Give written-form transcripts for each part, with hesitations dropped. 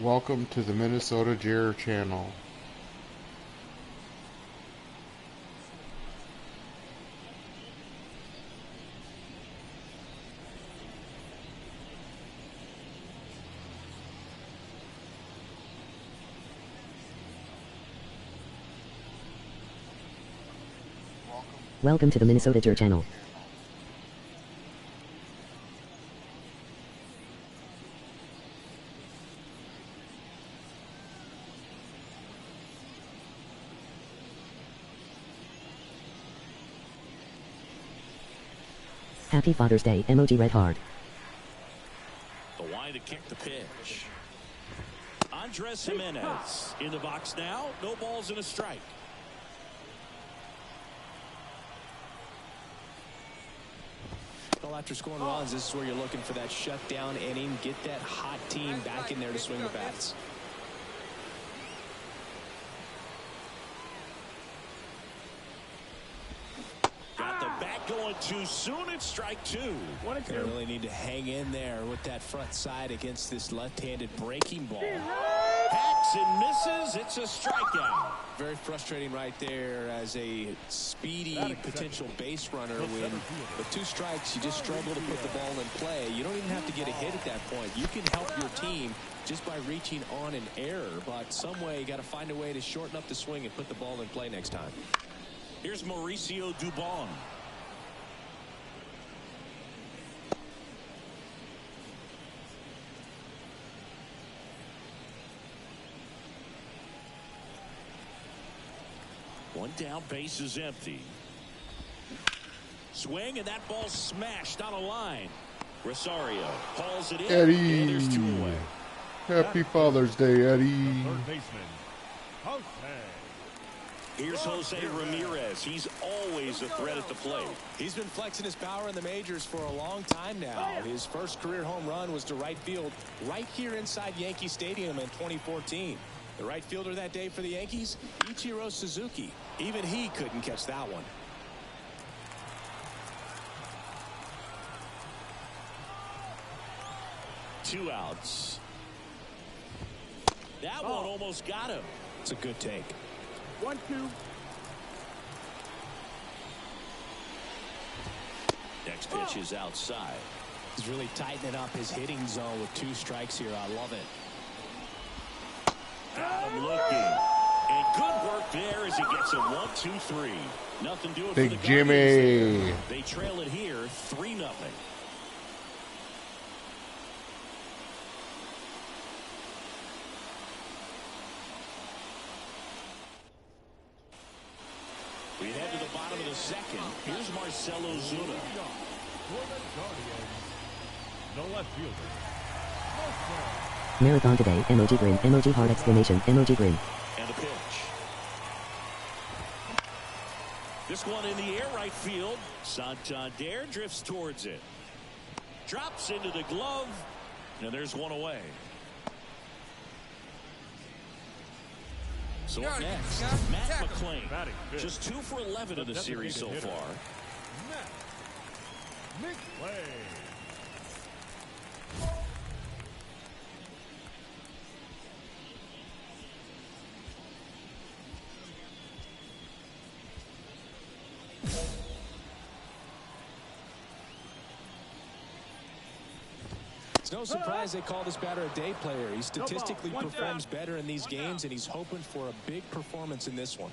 Welcome to the Minnesota Jer channel. Welcome to the Minnesota Jer channel. Happy Father's Day, emoji red hard. The line to kick the pitch. Andres Jimenez in the box now. No balls and a strike. Well, after scoring runs, this is where you're looking for that shutdown inning. Get that hot team back in there to swing the bats. Got the bat going too soon. It's strike two. They really need to hang in there with that front side against this left-handed breaking ball. Hacks and misses. It's a strikeout. Very frustrating right there as a speedy potential base runner when with two strikes you just struggle to put the ball in play. You don't even have to get a hit at that point. You can help your team just by reaching on an error, but some way you got to find a way to shorten up the swing and put the ball in play next time. Here's Mauricio Dubon. One down, base is empty. Swing, and that ball smashed on a line. Rosario hauls it in. Eddie. And there's two away. Happy Father's Day, Eddie. Third baseman, Jose. Here's Jose Ramirez. He's always a threat at the plate. He's been flexing his power in the majors for a long time now. His first career home run was to right field right here inside Yankee Stadium in 2014. The right fielder that day for the Yankees, Ichiro Suzuki. Even he couldn't catch that one. Two outs. That one almost got him. It's a good take. 1-2. Next pitch is outside. He's really tightening up his hitting zone with two strikes here. I love it. Got him looking. And good work there as he gets a 1-2-3. Nothing doing for the Big Jimmy. They trail it here 3-0. We head to the bottom of the second. Here's Marcelo Zuna. For the Guardians, the left fielder. Marathon today, emoji grin, emoji heart exclamation, emoji grin. And a pitch. This one in the air, right field. Santander drifts towards it. Drops into the glove. And there's one away. So up next, Matt McClain. Just 2 for 11 in the series so far. Matt McClain. It's no surprise they call this batter a day player. He statistically performs better in these games, and he's hoping for a big performance in this one.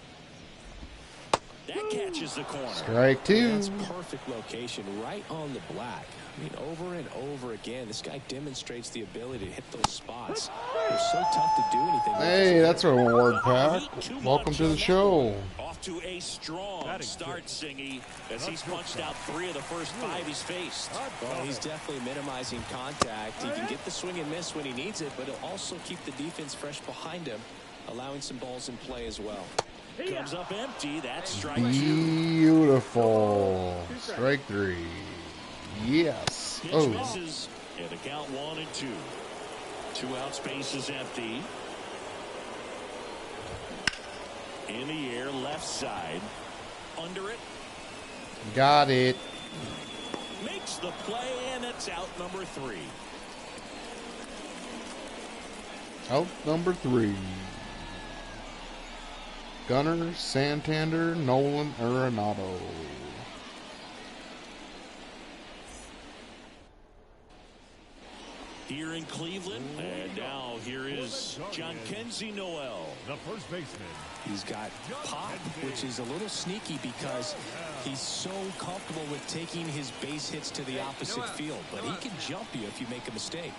That catches the corner. Strike two. That's perfect location, right on the black. I mean, over and over again, this guy demonstrates the ability to hit those spots. They're so tough to do anything with. Hey, that's our award pack. Welcome to the show. Off to a strong start, Singy, as he's punched out 3 of the first 5 he's faced. Well, he's definitely minimizing contact. He can get the swing and miss when he needs it, but he'll also keep the defense fresh behind him, allowing some balls in play as well. Comes up empty. That's strike 2. Beautiful. Strike 3. Yes. Pitch Oh. misses. And the count 1-2. 2 out, space is empty. In the air, left side. Under it. Got it. Makes the play, and it's out number 3. Out number 3. Gunnar, Santander, Nolan, Arenado. Here in Cleveland, and now here is John Kenzie Noel. The first baseman. He's got pop, which is a little sneaky because he's so comfortable with taking his base hits to the opposite field, but he can jump you if you make a mistake.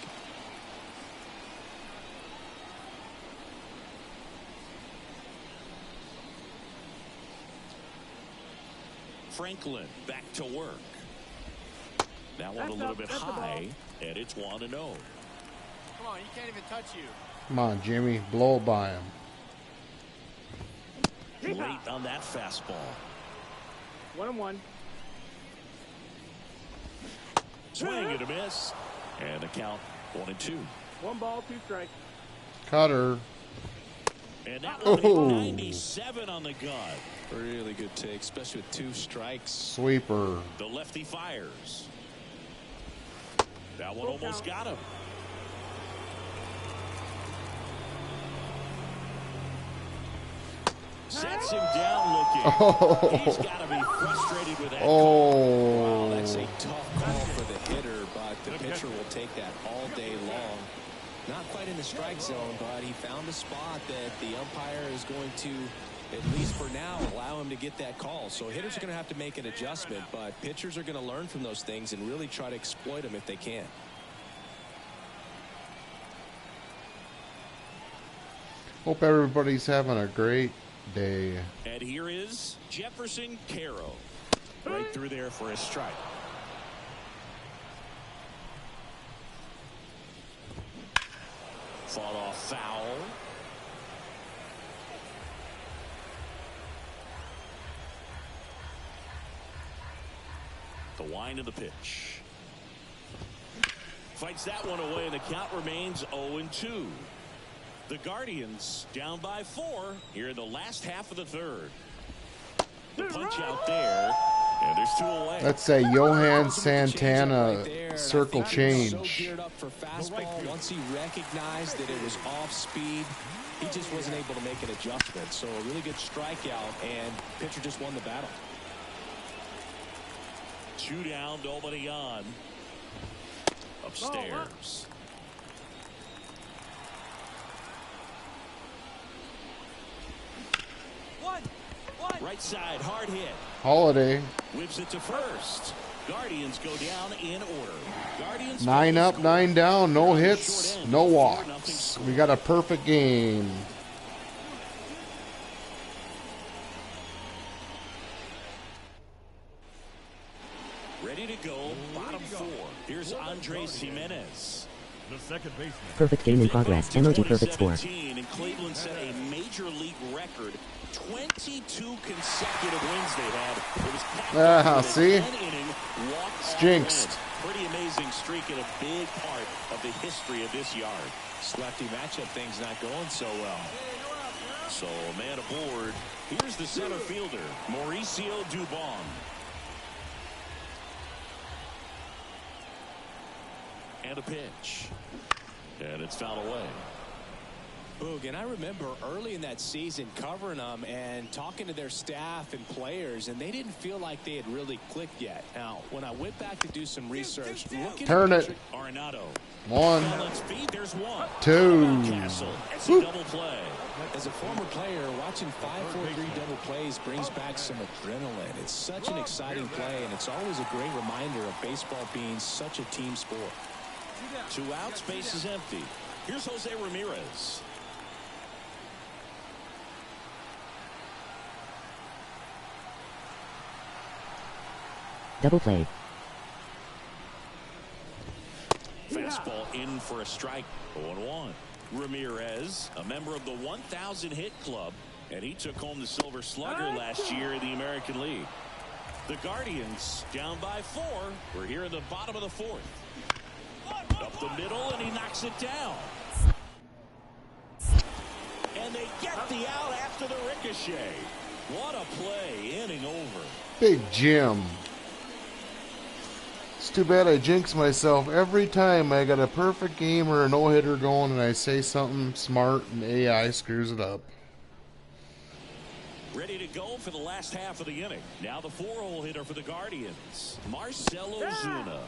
Franklin back to work. That one a little bit high, and it's 1-0. Come on, he can't even touch you. Come on, Jimmy. Blow it by him. Late on that fastball. 1-1. Swing and a miss. And the count 1-2. 1 ball, 2 strikes. Cutter. And that one hit 97 on the gun. Really good take, especially with 2 strikes. Sweeper. The lefty fires. That one almost got him. Sets him down looking. Oh. He's got to be frustrated with that. Oh. Wow, that's a tough call for the hitter, but the pitcher will take that all day long. Not quite in the strike zone, but he found a spot that the umpire is going to, at least for now, allow him to get that call. So hitters are going to have to make an adjustment, but pitchers are going to learn from those things and really try to exploit them if they can. Hope everybody's having a great day. And here is Jefferson Caro. Right through there for a strike. Fought off foul. The wind of the pitch. Fights that one away, and the count remains 0-2. The Guardians down by 4 here in the last half of the third. The punch out there, and there's 2 away. That's a Johan Santana circle change. So geared up for fastball. Once he recognized that it was off speed, he just wasn't able to make an adjustment. So a really good strikeout, and pitcher just won the battle. 2 down, nobody on. Upstairs. Right side, hard hit. Holiday. Whips it to first. Guardians go down in order. Guardians 9 up, 9 down. No hits, no walks. We got a perfect game. Ready to go, bottom 4. Here's Andres Jimenez. The second baseman. Perfect game in progress. Emoji perfect score. 2017, and Cleveland set a major league record. 22 consecutive wins they had. It was capped with a see? 10-inning walk-off Jinxed. win. Pretty amazing streak and a big part of the history of this yard. Lefty matchup things not going so well. So a man aboard. Here's the center fielder, Mauricio Dubon. And a pitch. And it's fouled away. Boog, and I remember early in that season covering them and talking to their staff and players, and they didn't feel like they had really clicked yet. Now, when I went back to do some research, looking Turn at it. Arenado. 1, Balance beat. There's 1. 2. Castle. It's a double play. as a former player, watching 5-4-3 double plays brings back some adrenaline. It's such an exciting play, and it's always a great reminder of baseball being such a team sport. 2 outs, base is empty. Here's Jose Ramirez. Double play. Fastball in for a strike. 0-1. Ramirez, a member of the 1,000 hit club, and he took home the Silver Slugger last year in the American League. The Guardians down by 4. We're here in the bottom of the 4th. Up the middle, and he knocks it down. And they get the out after the ricochet. What a play, inning over. Big Jim. It's too bad I jinx myself every time I got a perfect game or a no-hitter going and I say something smart and AI screws it up. Ready to go for the last half of the inning. Now the 4-hole hitter for the Guardians, Marcell Ozuna.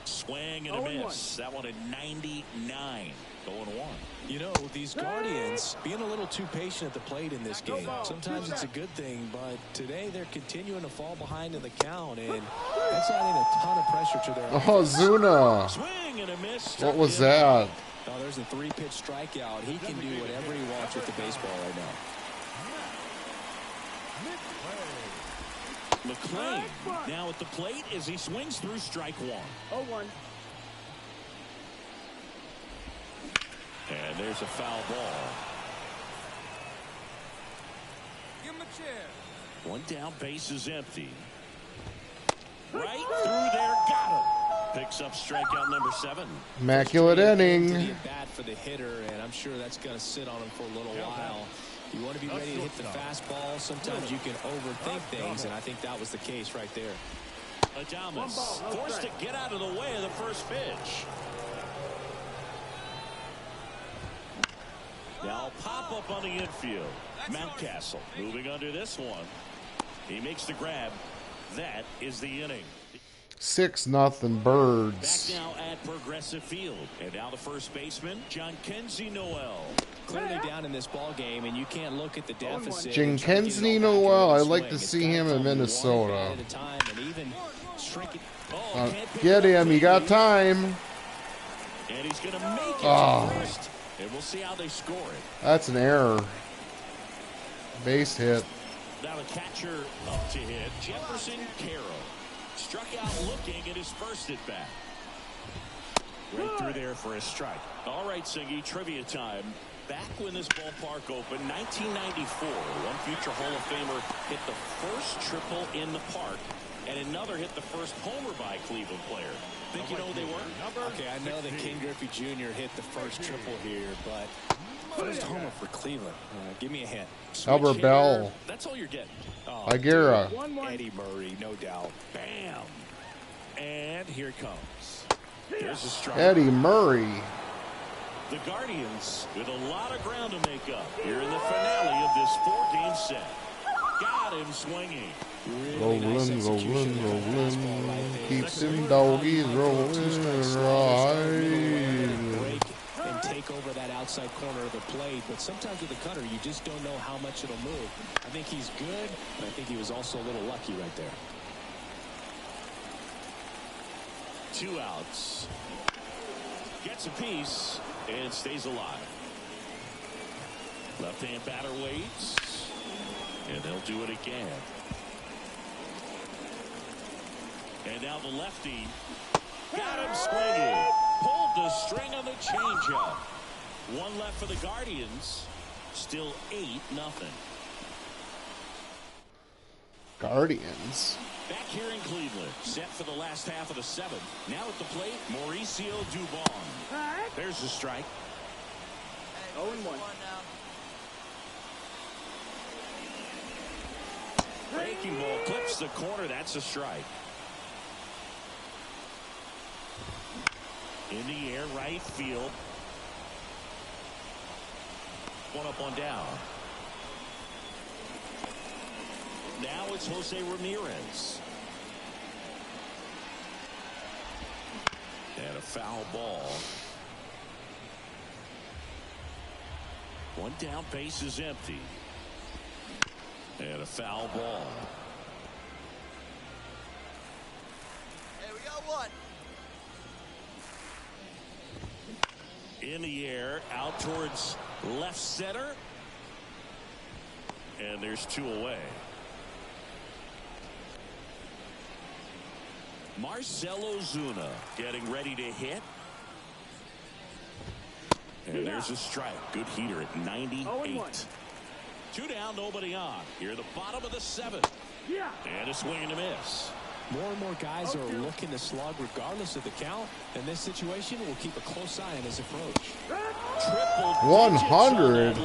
Swing and a miss. That one at 99. Going 1. You know, these Guardians being a little too patient at the plate in this game. Sometimes it's a good thing, but today they're continuing to fall behind in the count, and that's adding a ton of pressure to their Oh, Ozuna. Swing and a miss. What was that? Oh, there's a 3-pitch strikeout. He can do whatever he wants with the baseball right now. McClain now at the plate as he swings through strike 1. 0-1. And there's a foul ball. Give him a chair. One down, base is empty. Right through there, got him. Picks up strikeout number 7. Immaculate inning. Bad for the hitter, and I'm sure that's going to sit on him for a little while. You want to be ready to hit the fastball. Sometimes you can overthink things, and I think that was the case right there. Adames forced to get out of the way of the first pitch. Now pop up on the infield. Mountcastle moving under this one. He makes the grab. That is the inning. 6-0 Birds. Back now at Progressive Field. And now the first baseman, Jhonkensy Noel. Clearly down in this ball game, and you can't look at the deficit. Jhonkensy Noel. I'd like to see him in Minnesota. Get him. You got time. And he's going to make it to first. And we'll see how they score it. That's an error. Base hit. Now the catcher up to hit. Jefferson Carroll. Struck out looking at his first at bat. Right through there for a strike. All right, Siggy, trivia time. Back when this ballpark opened, 1994, one future Hall of Famer hit the first triple in the park, and another hit the first homer by a Cleveland player. Think you know who they were? Okay, I know that King Griffey Jr. hit the first triple here, but first homer for Cleveland. Give me a hint. Albert Bell. That's all you're getting. Oh, Higuera. Eddie Murray, no doubt. Bam. And here it comes. There's a strike. Eddie Murray. The Guardians with a lot of ground to make up here in the finale of this 4-game set. Got him swinging. Rolling, rolling, rolling. Keeps them doggies rolling right. Break and take over that outside corner of the plate, but sometimes with the cutter, you just don't know how much it'll move. I think he's good, but I think he was also a little lucky right there. 2 outs. Gets a piece and stays alive. Left-hand batter waits, and they'll do it again. And now the lefty got him swinging. Pulled the string on the changeup. 1 left for the Guardians. Still 8-0. Guardians. Back here in Cleveland, set for the last half of the 7th. Now at the plate, Mauricio Dubon. There's the strike. 0-1. Breaking ball clips the corner. That's a strike. In the air, right field. One up, one down. Now it's Jose Ramirez. And a foul ball. 1 down, base is empty. And a foul ball. Hey, we got 1. In the air, out towards left center. And there's 2 away. Marcell Ozuna getting ready to hit. And there's a strike. Good heater at 98. 2 down, nobody on. Here at the bottom of the 7th. And a swing and a miss. More and more guys are looking to slug regardless of the count. In this situation, we'll keep a close eye on his approach. Triple 100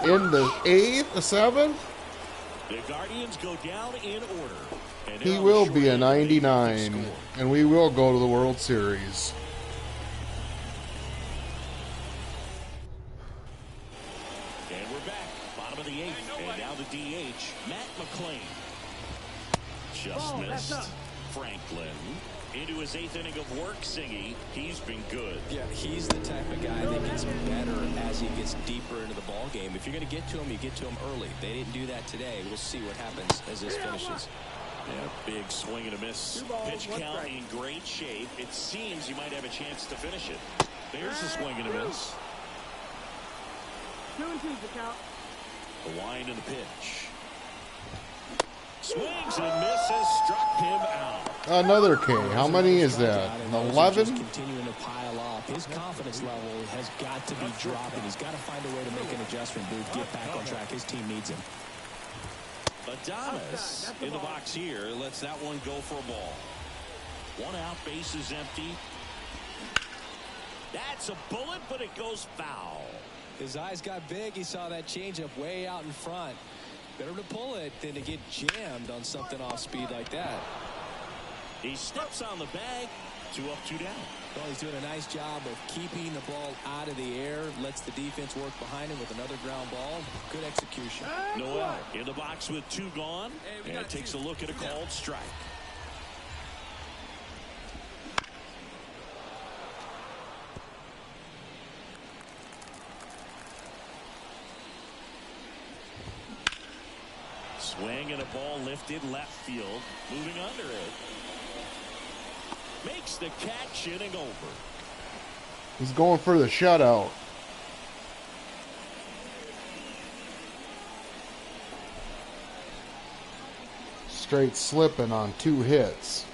in the 8th, the 7th. The Guardians go down in order. And He they're on will the be short a end of a big 99, score. and we will go to the World Series. And we're back. Bottom of the eighth. And now the DH, Matt McClain. Just missed. Franklin into his eighth inning of work, Singy. He's been good. Yeah, he's the type of guy that gets better as he gets deeper into the ball game. If you're going to get to him, you get to him early. They didn't do that today. We'll see what happens as this finishes. Yeah, big swing and a miss. Pitch count in great shape. It seems he might have a chance to finish it. There's the swing and a miss. 2-2's the count. The wind and the pitch. Swings and misses, struck him out. Another K. How many is that? 11? Continuing to pile up. His confidence level has got to be dropping. He's got to find a way to make an adjustment, dude. Get back on track. His team needs him. Adames in the box here. Lets that one go for a ball. One out, base is empty. That's a bullet, but it goes foul. His eyes got big. He saw that changeup way out in front. Better to pull it than to get jammed on something off speed like that. He steps on the bag. 2 up, 2 down. Well, he's doing a nice job of keeping the ball out of the air. Lets the defense work behind him with another ground ball. Good execution. Noel in the box with 2 gone. And takes a look at a called strike. Swing and a ball lifted left field. Moving under it. Makes the catch, inning over. He's going for the shutout. Straight slipping on 2 hits.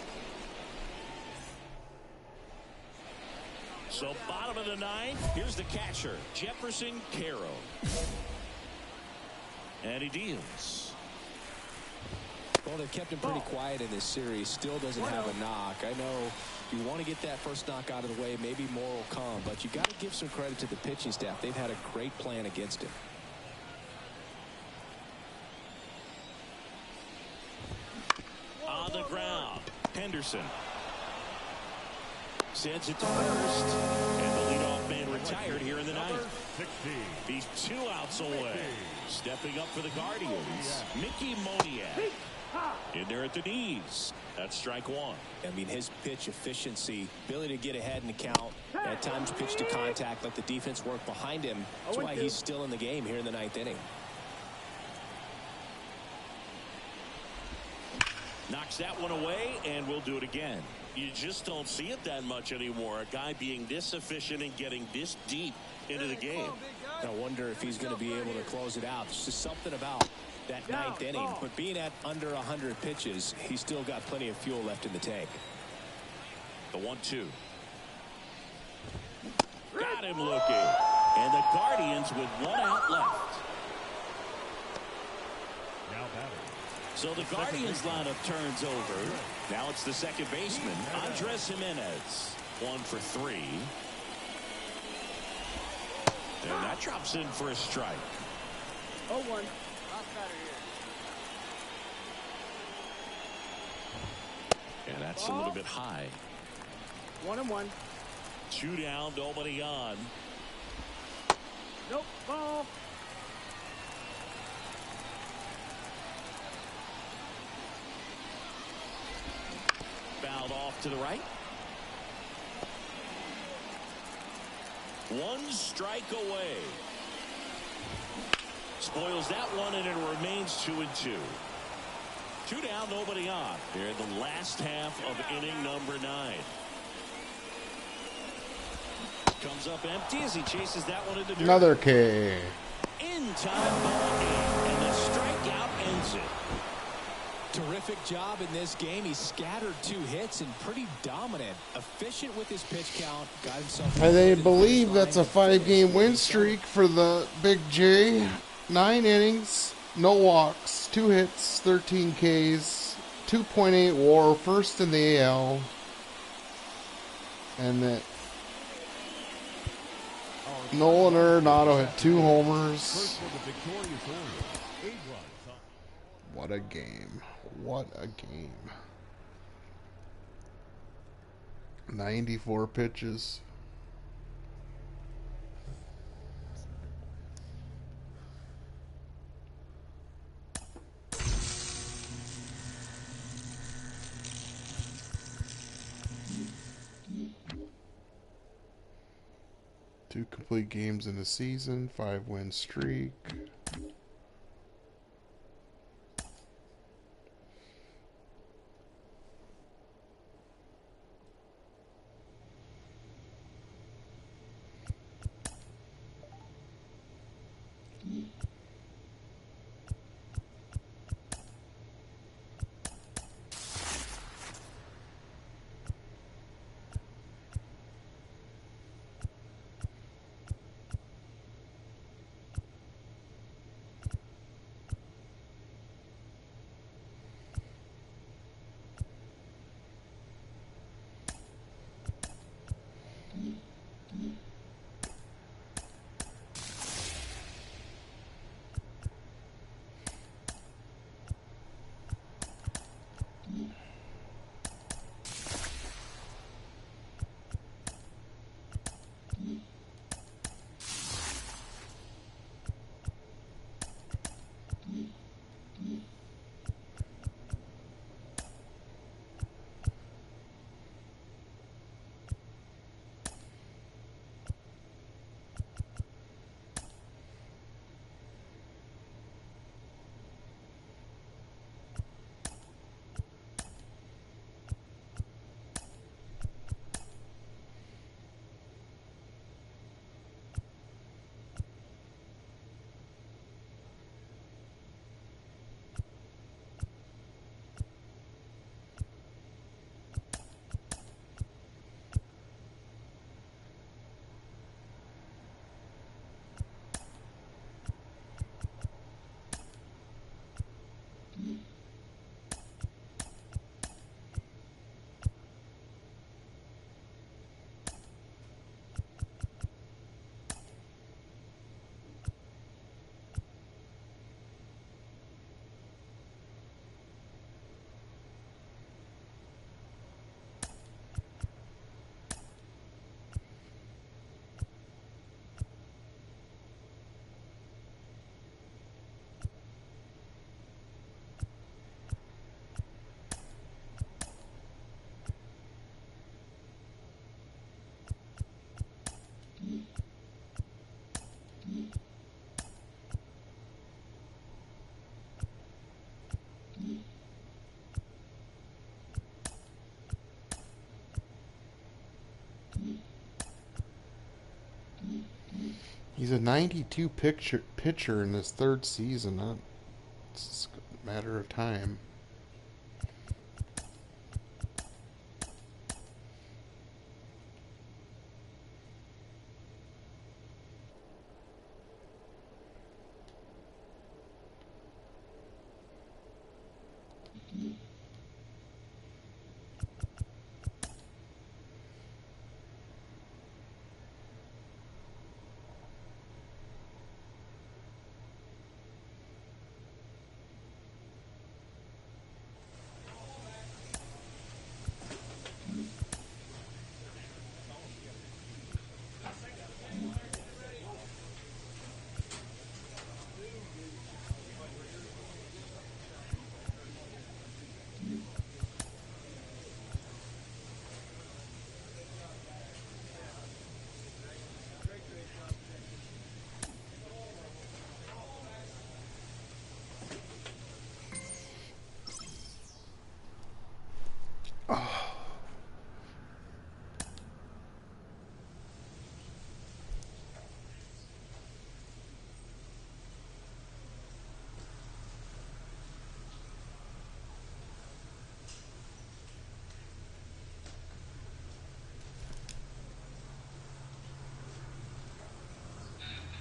So bottom of the ninth, here's the catcher, Jefferson Caro. And he deals. Well, they've kept him pretty quiet in this series. Still doesn't have a knock. I know you want to get that first knock out of the way. Maybe more will come. But you got to give some credit to the pitching staff. They've had a great plan against him. On the ground, Henderson. Sends it to first. And the leadoff man retired here in the ninth. He's 2 outs away. Stepping up for the Guardians, Mickey Moniak. In there at the knees. That's strike 1. I mean, his pitch efficiency, ability to get ahead in the count, at times pitch to contact, let the defense work behind him. That's why he's still in the game here in the ninth inning. Knocks that one away, and we'll do it again. You just don't see it that much anymore. A guy being this efficient and getting this deep into the game. I wonder if he's going to be able to close it out. There's just something about that ninth inning. But being at under 100 pitches, he's still got plenty of fuel left in the tank. The 1-2. Got him looking. And the Guardians with 1 out left. So the Guardians lineup turns over. Now it's the second baseman, Andres Jimenez. 1 for 3. And that drops in for a strike. 0-1. And that's a little bit high. 1-1. 2 down, nobody on. Nope. Ball. Fouled off to the right. 1 strike away. Spoils that one, and it remains 2-2. 2 down, nobody on. Here in the last half of inning number 9. Comes up empty as he chases that one into dirt. Another K. In time ball game, and the strikeout ends it. Terrific job in this game. He scattered 2 hits and pretty dominant. Efficient with his pitch count. Got himself. And they believe that's a 5-game win streak for the Big J. 9 innings, no walks, 2 hits, 13 Ks, 2.8 WAR, first in the AL. And that Nolan Arenado hit 2 homers. What a game. What a game. 94 pitches. Two complete games in a season, 5-win streak. He's a 92 pitcher in his third season. It's a matter of time.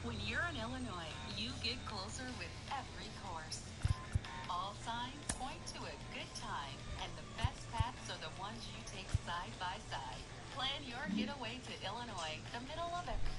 When you're in Illinois, you get closer with every course. All signs point to a good time, and the best paths are the ones you take side by side. Plan your getaway to Illinois, the middle of everything.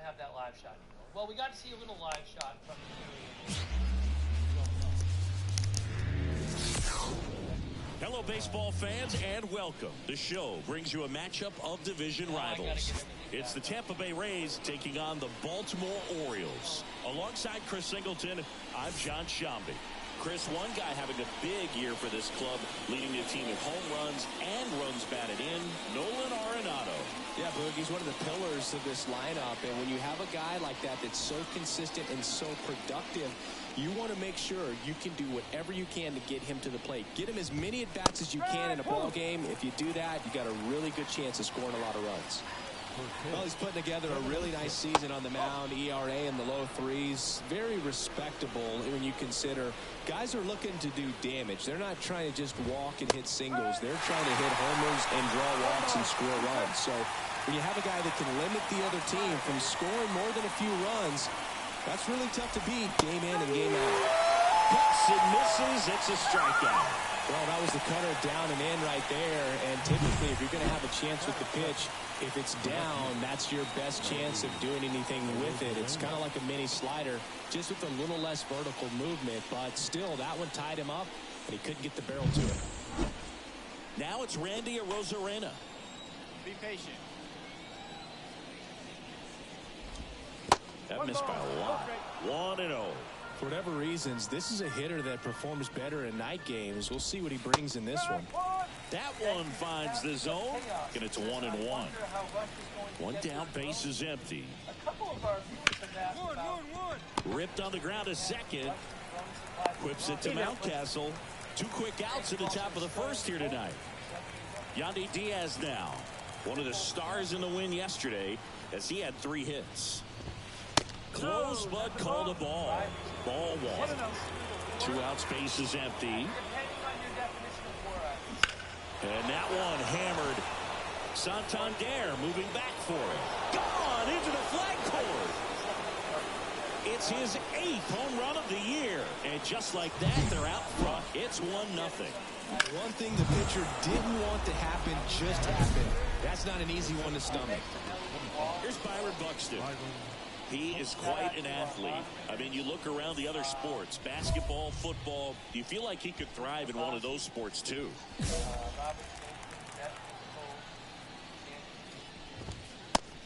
have that live shot anymore. Well, we got to see a little live shot from the Hello, baseball fans, and welcome. The show brings you a matchup of division rivals. It's the Tampa Bay Rays taking on the Baltimore Orioles. Alongside Chris Singleton, I'm John Shambi. Chris, one guy having a big year for this club, leading the team in home runs and runs batted in, Nolan Arenado. Yeah, Boog, he's one of the pillars of this lineup, and when you have a guy like that that's so consistent and so productive, you want to make sure you can do whatever you can to get him to the plate. Get him as many at-bats as you can in a ball game. If you do that, you got a really good chance of scoring a lot of runs. Well, he's putting together a really nice season on the mound. ERA in the low threes. Very respectable when you consider guys are looking to do damage. They're not trying to just walk and hit singles. They're trying to hit homers and draw walks and score runs. So when you have a guy that can limit the other team from scoring more than a few runs, that's really tough to beat game in and game out. Hits and misses. It's a strikeout. Well, that was the cutter down and in right there. And typically, if you're going to have a chance with the pitch, if it's down, that's your best chance of doing anything with it. It's kind of like a mini slider, just with a little less vertical movement. But still, that one tied him up, and he couldn't get the barrel to it. Now it's Randy Arozarena. Be patient. That missed by a lot. 1-0. For whatever reasons, this is a hitter that performs better in night games. We'll see what he brings in this one. That one finds the zone, and it's 1-1. One down, base is empty. Ripped on the ground to second. Whips it to Mountcastle. 2 quick outs at the top of the first here tonight. Yandy Diaz now, one of the stars in the win yesterday, as he had 3 hits. Close, but called a ball. Ball 1. 2 outs, base is empty. And that one hammered. Santander moving back for it. Gone into the flag cord. It's his 8th home run of the year. And just like that, they're out front. It's 1-0. One thing the pitcher didn't want to happen just happened. That's not an easy one to stomach. Here's Byron Buxton. He is quite an athlete. I mean, you look around the other sports, basketball, football, you feel like he could thrive in one of those sports too.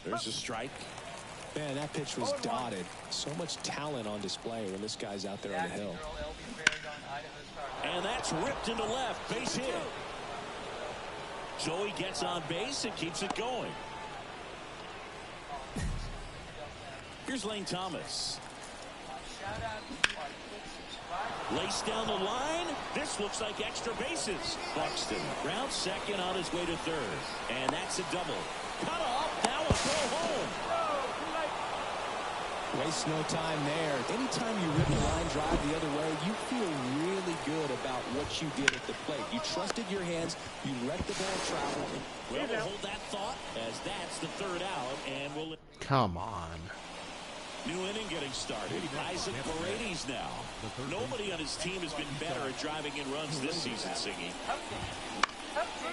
There's a strike. Man, that pitch was dotted. So much talent on display when this guy's out there on the hill. And that's ripped into left. Base hit. Joey gets on base and keeps it going. Here's Lane Thomas. Laced down the line. This looks like extra bases. Buxton rounds second on his way to third. And that's a double. Cut off. Now a throw home. Waste no time there. Anytime you rip a line drive the other way, you feel really good about what you did at the plate. You trusted your hands. You let the ball travel. Well, we'll hold that thought as that's the 3rd out. And we'll... Come on. New inning getting started. Isaac Paredes now. Nobody on his team has been better at driving in runs this season, Siggy.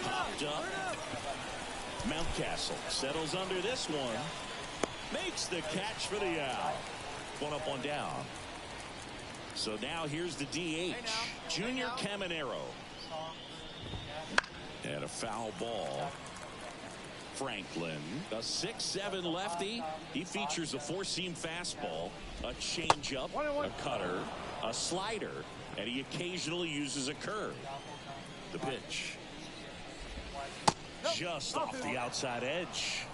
Popped up. Mountcastle settles under this one. Makes the catch for the out. 1 up, 1 down. So now here's the DH, Junior Caminero. And a foul ball. Franklin, a 6'7" lefty. He features a 4-seam fastball, a changeup, a cutter, a slider, and he occasionally uses a curve. The pitch. Just off the outside edge.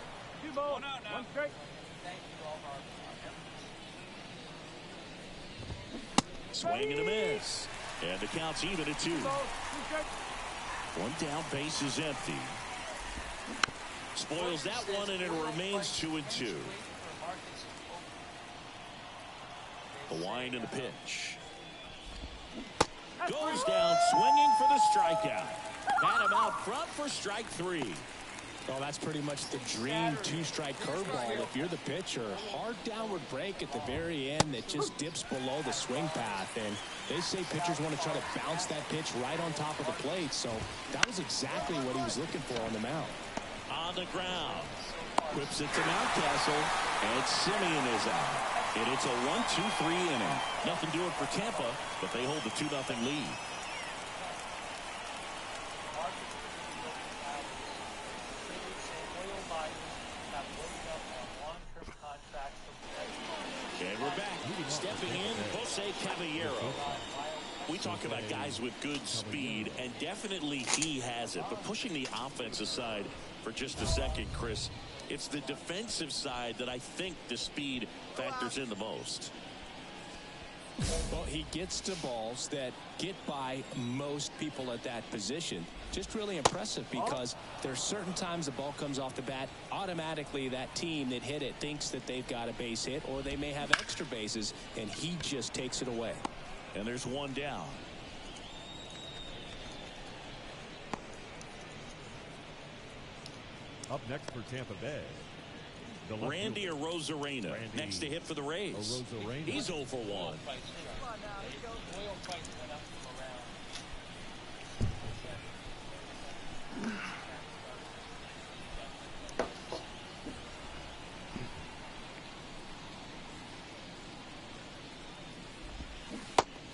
Swing and a miss. And the count's even at 2. 1 down, base is empty. Spoils that one, and it remains 2-2. The wind and the pitch. Goes down swinging for the strikeout. Had him out front for strike 3. Well, that's pretty much the dream 2-strike curveball. If you're the pitcher, hard downward break at the very end that just dips below the swing path. And they say pitchers want to try to bounce that pitch right on top of the plate. So that was exactly what he was looking for on the mound. On the ground. Whips it to Mountcastle, and Simeon is out. And it's a 1-2-3 inning. Nothing doing for Tampa, but they hold the 2-0 lead. And we're back. Stepping in, Jose Caballero. We talk about guys with good speed, and definitely he has it. But pushing the offense aside for just a second, Chris, it's the defensive side that I think the speed factors in the most. Well, he gets to balls that get by most people at that position. Just really impressive because there's certain times the ball comes off the bat, automatically that team that hit it thinks that they've got a base hit or they may have extra bases, and he just takes it away. And there's one down. Up next for Tampa Bay, Randy Arozarena next to hit for the Rays. He's 0 for 1.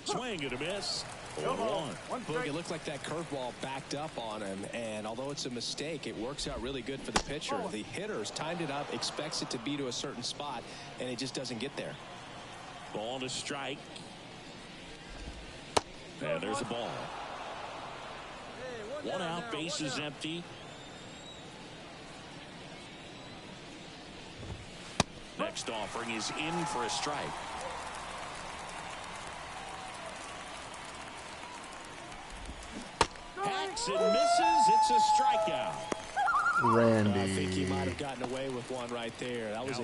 Swing and a miss. 0-1. Look, it looked like that curveball backed up on him, and although it's a mistake, it works out really good for the pitcher. The hitter's timed it up, expects it to be to a certain spot, and it just doesn't get there. Ball to strike. And there's a ball. One out, base is empty. Next offering is in for a strike. Hacks and misses. It's a strikeout. Randy. I think he might have gotten away with one right there. That was a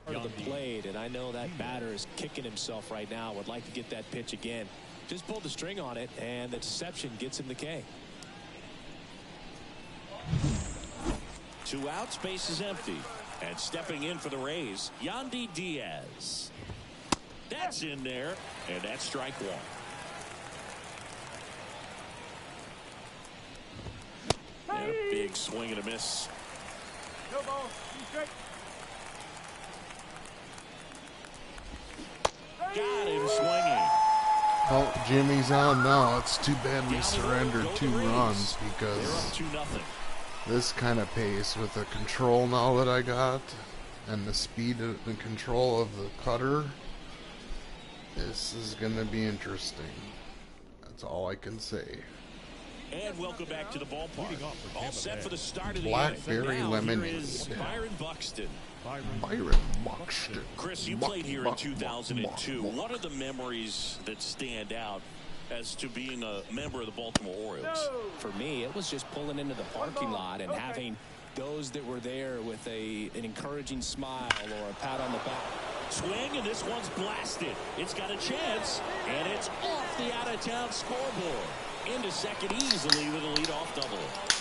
part of the plate, and I know that batter is kicking himself right now. Would like to get that pitch again. Just pulled the string on it, and the deception gets him the K. 2 outs, base is empty. And stepping in for the Rays, Yandy Diaz. That's in there, and that's strike 1. And a big swing and a miss. No ball. Strike. Got him swinging. Oh, Jimmy's on now. It's too bad we Down the road surrendered go 2 the Rays. runs They're because up 2-0. this kind of pace with the control now that I got and the speed and control of the cutter, this is going to be interesting. That's all I can say. And welcome back to the ballpark. All set for the start of the Blackberry inning. Now, lemonade. here is Byron Buxton. Byron Buxton. Chris, you played here in 2002. What are the memories that stand out as to being a member of the Baltimore Orioles? For me, it was just pulling into the parking lot and having those that were there with an encouraging smile or a pat on the back. Swing, and this one's blasted. It's got a chance, and it's off the out-of-town scoreboard. Into second easily with a leadoff double.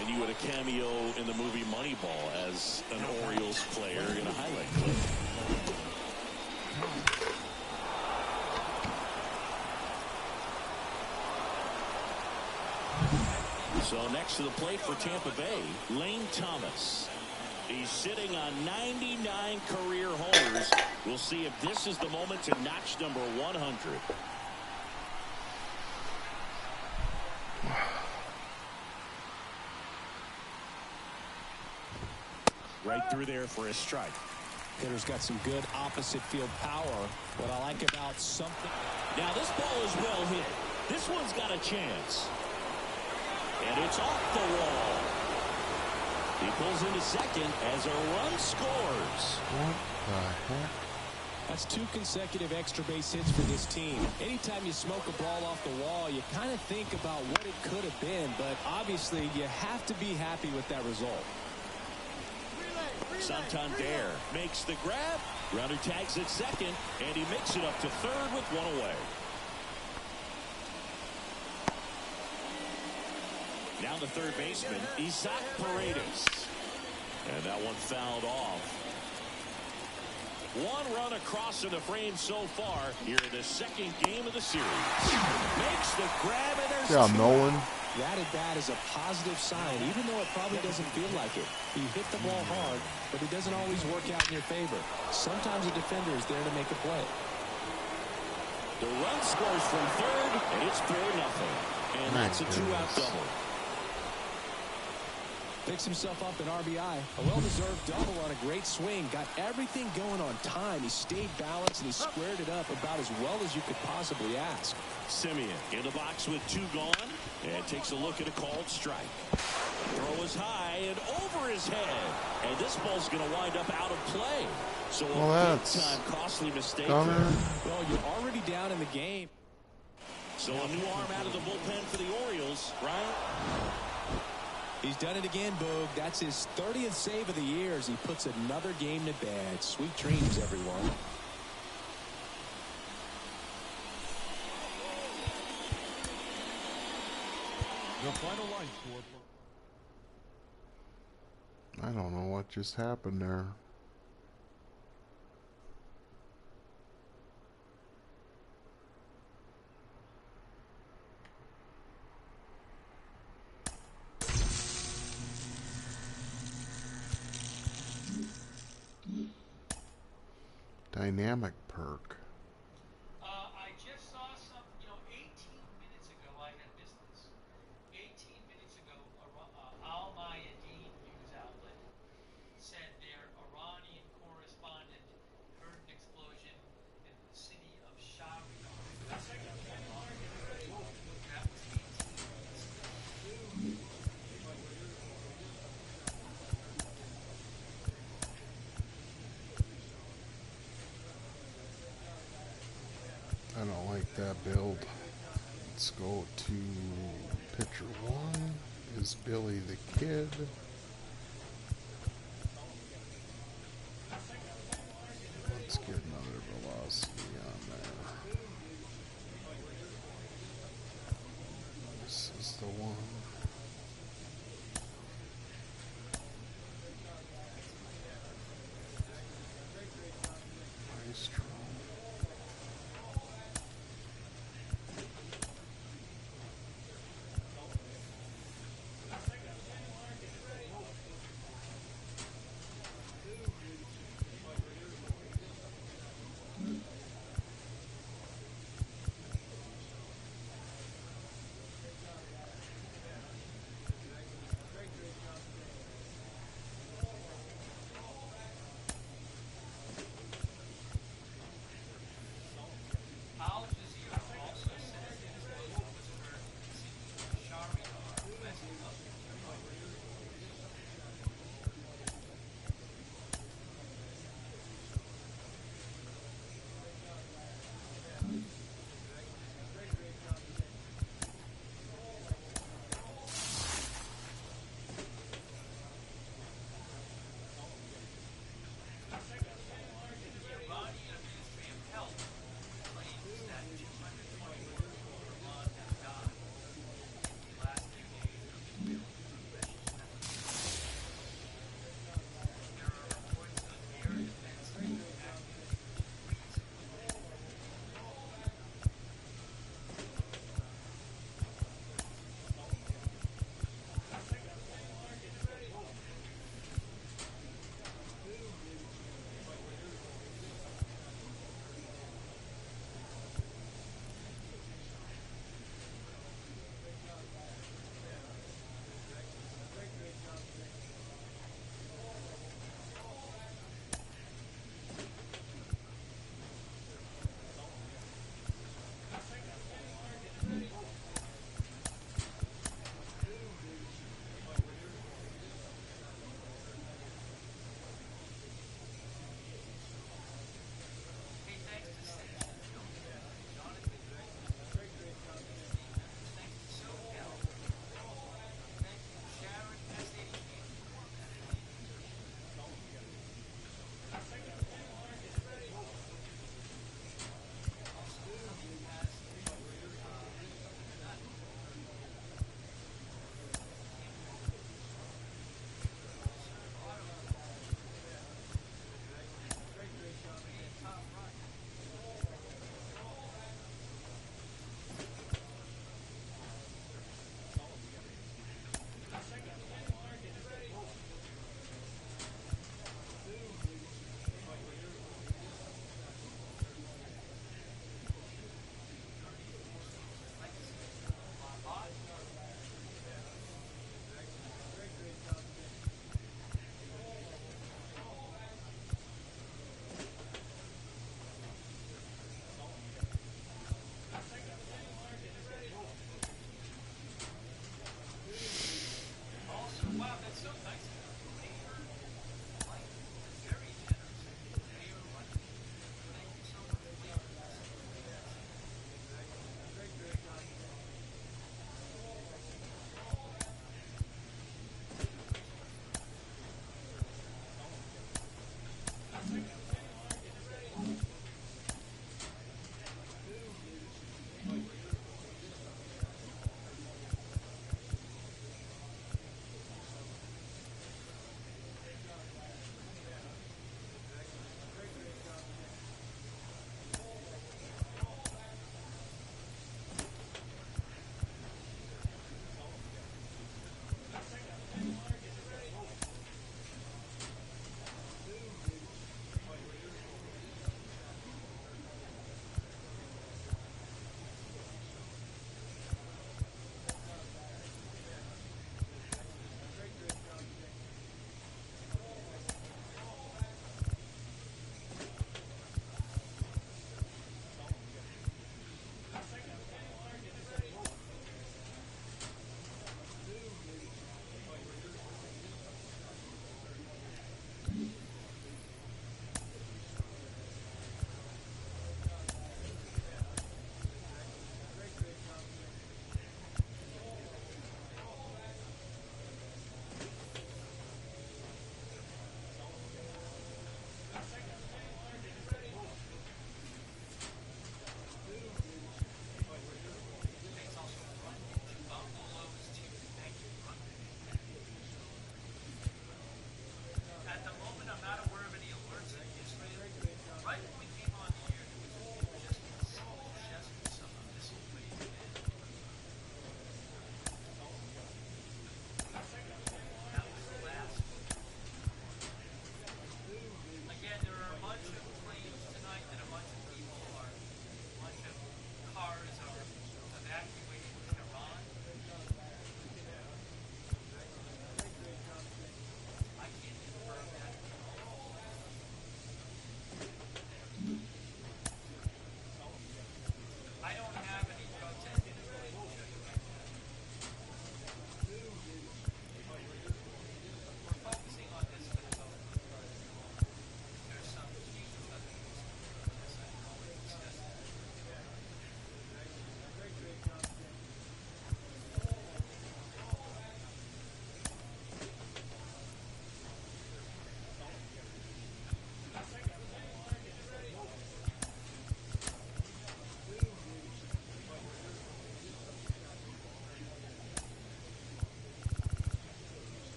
And you had a cameo in the movie Moneyball as an Orioles player in a highlight clip. So next to the plate for Tampa Bay, Lane Thomas. He's sitting on 99 career homers. We'll see if this is the moment to notch number 100. Right through there for a strike. Hitter's got some good opposite field power. What I like about something. Now this ball is well hit. This one's got a chance. And it's off the wall. He pulls into second as a run scores. What the heck? That's 2 consecutive extra base hits for this team. Anytime you smoke a ball off the wall, you kind of think about what it could have been, but obviously you have to be happy with that result. Santander makes the grab. Runner tags at second, and he makes it up to third with 1 away. Now the third baseman, Isaac Paredes. And that one fouled off. 1 run across in the frame so far here in the second game of the series. Makes the grab, and there's Yeah, 2. Nolan. That at bat is a positive sign, even though it probably doesn't feel like it. You hit the ball hard, but it doesn't always work out in your favor. Sometimes a defender is there to make a play. The run scores from third, and it's 4-0. And that's a 2-out double. Picks himself up an RBI. A well-deserved double on a great swing. Got everything going on time. He stayed balanced, and he squared it up about as well as you could possibly ask. Simeon in the box with 2 gone, and takes a look at a called strike. Throw is high and over his head, and this ball's going to wind up out of play. So a big-time costly mistake. Well, you're already down in the game. So a new arm out of the bullpen for the Orioles, right? He's done it again, Boog. That's his 30th save of the year as he puts another game to bed. Sweet dreams, everyone. The final line score. I don't know what just happened there. Dynamic perk. I just saw some, 18 minutes ago I had missed this. 18 minutes ago, Al Mayadeen news outlet said their Iranian correspondent heard an explosion in the city of Shahriar. That was 18 minutes ago. I don't like that build. Let's go to pitcher 1 is Billy the Kid. Let's get another velocity on there. This is the one. Maestro.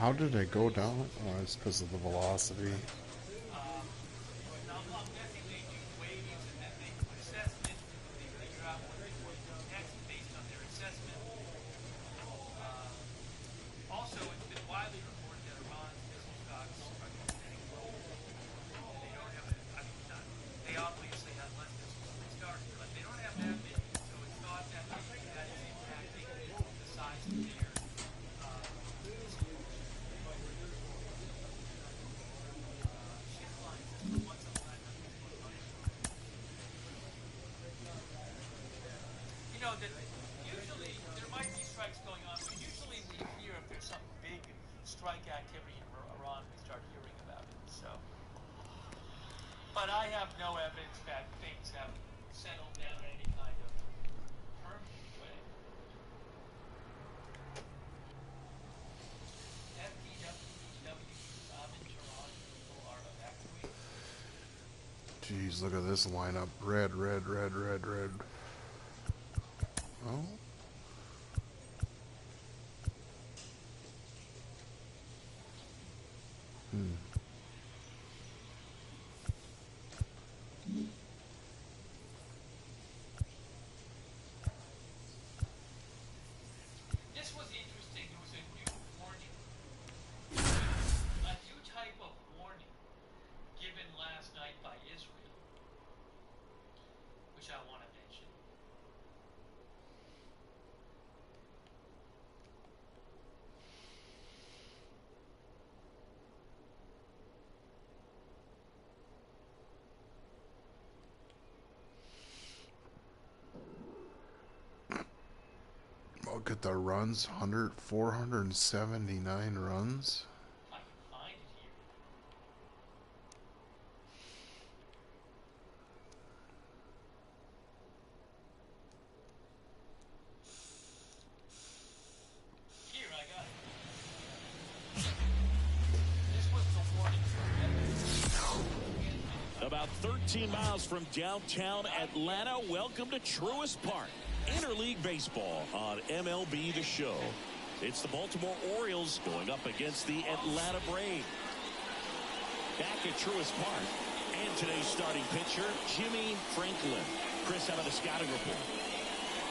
How did I go down? Oh, it's because of the velocity. Now, I'm guessing they do waves and then they do assessment. They figure out what they want to do next based on their assessment. Also, it's been widely reported that Iran's missile stocks are getting lower. They don't have, they obviously have less missiles than they started, but they don't have that many. So it's thought that maybe that is impacting the size of their missile launchers. Ship line says once a planet is one money. You know that usually there might be strikes going on, but usually we hear if there's some big strike activity in Iran, we start hearing about it. So, but I have no evidence that things have settled down in any kind of permanent way. FTWs, I'm in Toronto. People are evacuating. Jeez, look at this lineup. Red, red, red, red, red. Oh. This was interesting. There was a new warning, a new type of warning given last night by Israel, which I want to mention. Look at the runs. 479 runs. I can find it here. Here, I got it. This was the warning. About 13 miles from downtown Atlanta, welcome to Truist Park. Interleague Baseball on MLB The Show. It's the Baltimore Orioles going up against the Atlanta Braves. Back at Truist Park, and today's starting pitcher, Smily Franklin. Chris, how about the scouting report?